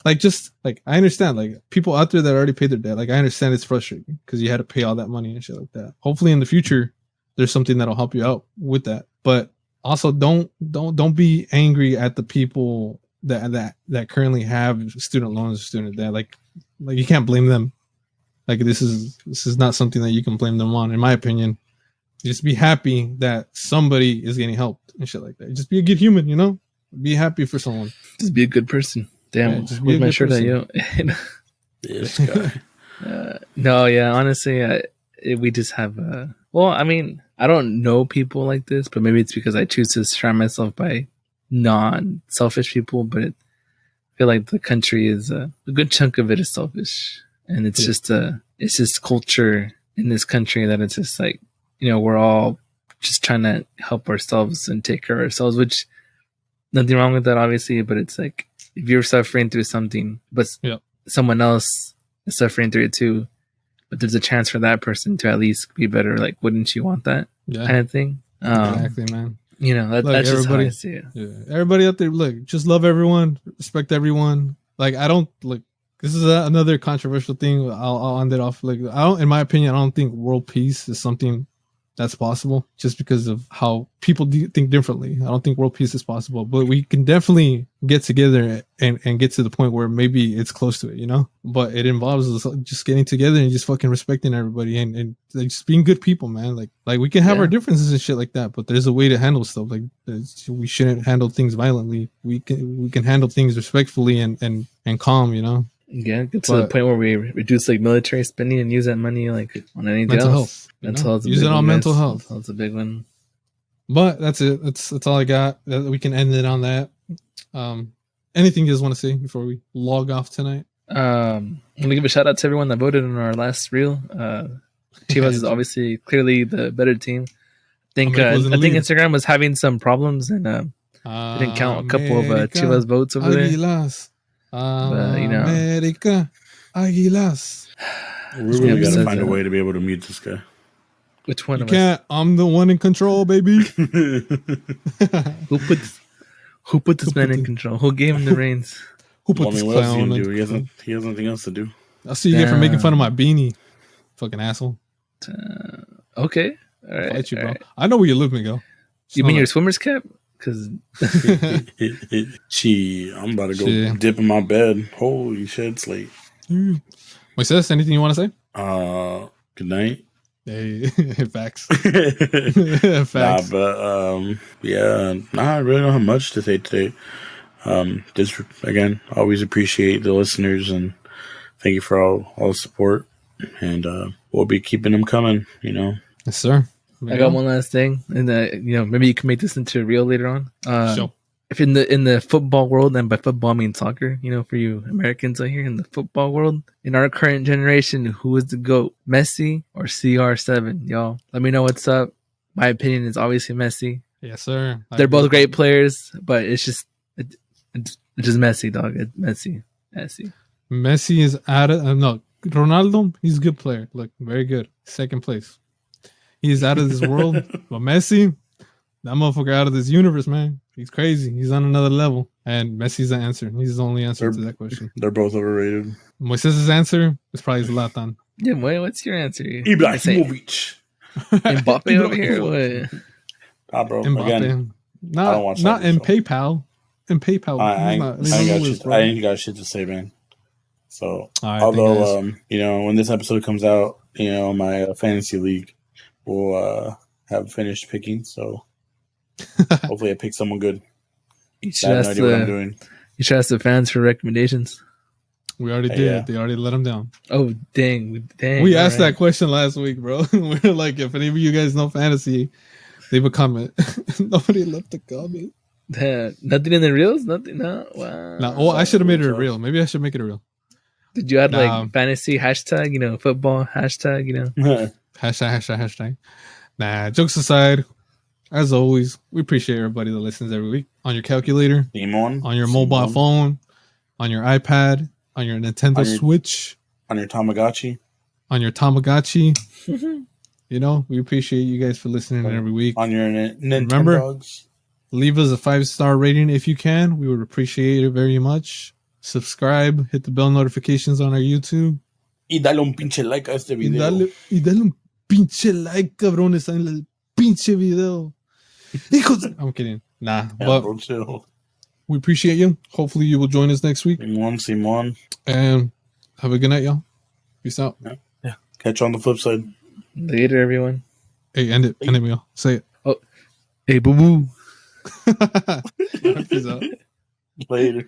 like, just like, I understand like people out there that already paid their debt. Like I understand it's frustrating because you had to pay all that money and shit like that. Hopefully in the future there's something that'll help you out with that. But also don't be angry at the people that currently have student loans or student debt. Like you can't blame them. Like this is not something that you can blame them on, in my opinion. Just be happy that somebody is getting helped and shit like that. Just be a good human, you know? Be happy for someone. Just be a good person. Damn, Yeah, just be where's a my good shirt at, yo? This guy. No, yeah, honestly, we just have. Well, I mean, I don't know people like this, but maybe it's because I choose to surround myself by non-selfish people. But I feel like the country is a good chunk of it is selfish, and it's just culture in this country that it's just like, you know, we're all just trying to help ourselves and take care of ourselves, which nothing wrong with that, obviously. But it's like if you're suffering through something, but someone else is suffering through it too, but there's a chance for that person to at least be better. Like, wouldn't you want that kind of thing? Exactly, man. You know, that's just how I see it. Yeah, everybody out there, look, just love everyone, respect everyone. Like, I don't like. This is another controversial thing. I'll end it off. Like, in my opinion, I don't think world peace is something that's possible just because of how people think differently. I don't think world peace is possible, but we can definitely get together and get to the point where maybe it's close to it, you know? But it involves us just getting together and just fucking respecting everybody and like just being good people, man. Like we can have our differences and shit like that, but there's a way to handle stuff. Like we shouldn't handle things violently. We can handle things respectfully and calm, you know? Yeah, get to the point where we reduce like military spending and use that money like on anything mental else. Health, mental health. Use it on mental health. That's a big one. But that's it. That's all I got. We can end it on that. Anything you guys want to say before we log off tonight? I'm gonna give a shout out to everyone that voted in our last reel. Chivas is obviously clearly the better team. I think Instagram was having some problems and didn't count a couple of Chivas votes over Aguilas. But you know, America Aguilas. We really gotta find a way to be able to mute this guy. Which one? You can't. I'm the one in control, baby. Who put this man in control? Who gave him the reins? Who put this clown in? He has nothing else to do. I'll see you get for making fun of my beanie, fucking asshole. Okay, all right, fight you, bro. Right. I know where you live, Miguel. You mean your swimmer's cap? Because I'm about to go dip in my bed. Holy shit, it's late. Moises, anything you want to say? Good night. Hey, facts. Facts. I really don't have much to say today. Just again, always appreciate the listeners and thank you for all the support. And we'll be keeping them coming. You know. Yes, sir. I got one last thing, and maybe you can make this into a reel later on. Sure. If in the football world, and by football I mean soccer, you know, for you Americans out here in the football world, in our current generation, who is the GOAT, Messi or CR7? Y'all, let me know what's up. My opinion is obviously Messi. Yes, sir. They're both great players, but it's just Messi, dog. Messi. Messi is out of no. Ronaldo, he's a good player. Look, very good. Second place. He's out of this world. But Messi, that motherfucker out of this universe, man. He's crazy. He's on another level. And Messi's the answer. He's the only answer to that question. They're both overrated. Moises' answer is probably Zlatan. Yeah, what's your answer? Ibrahimovic. Mbappe over here? What? Bro. Mbappe. Again, not in PayPal. In PayPal. I ain't got shit to say, man. So, although, when this episode comes out, my fantasy league will have finished picking. So, hopefully I pick someone good. You should ask the fans for recommendations. We already did. Yeah. They already let them down. Oh, dang. We asked that question last week, bro. We were like, if any of you guys know fantasy, leave a comment. Nobody left a comment. Nothing in the reels? Nothing? No? Wow. No, I should have made it a reel. Maybe I should make it a reel. Did you add fantasy hashtag, football hashtag, Hashtag. Nah, jokes aside, as always, we appreciate everybody that listens every week. On your calculator, on your mobile phone, on your iPad, on your Nintendo Switch. On your Tamagotchi. We appreciate you guys for listening every week. On your Nintendo. Remember, leave us a 5-star rating if you can. We would appreciate it very much. Subscribe, hit the bell notifications on our YouTube. Y dale un pinche like a este video. Y dale un pinche like, cabrones, en el pinche video. Hijos. I'm kidding. Nah, but we appreciate you. Hopefully you will join us next week. Simon. And have a good night, y'all. Peace out. Yeah. Catch you on the flip side. Later, everyone. Hey, end it, Miguel. Say Oh, hey, boo boo. it. Peace out. Later.